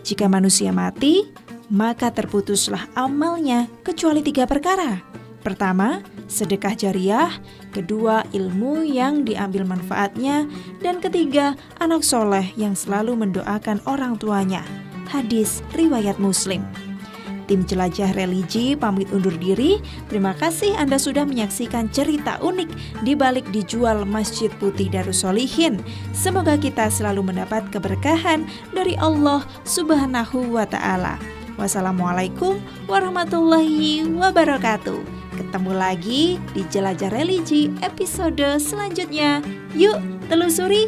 Jika manusia mati, maka terputuslah amalnya kecuali 3 perkara. Pertama, sedekah jariah. Kedua, ilmu yang diambil manfaatnya. Dan ketiga, anak soleh yang selalu mendoakan orang tuanya. Hadis riwayat Muslim. Tim Jelajah Religi pamit undur diri. Terima kasih Anda sudah menyaksikan cerita unik di balik dijual Masjid Putih Darussolihin. Semoga kita selalu mendapat keberkahan dari Allah Subhanahu wa Ta'ala. Wassalamualaikum warahmatullahi wabarakatuh. Ketemu lagi di Jelajah Religi episode selanjutnya. Yuk telusuri.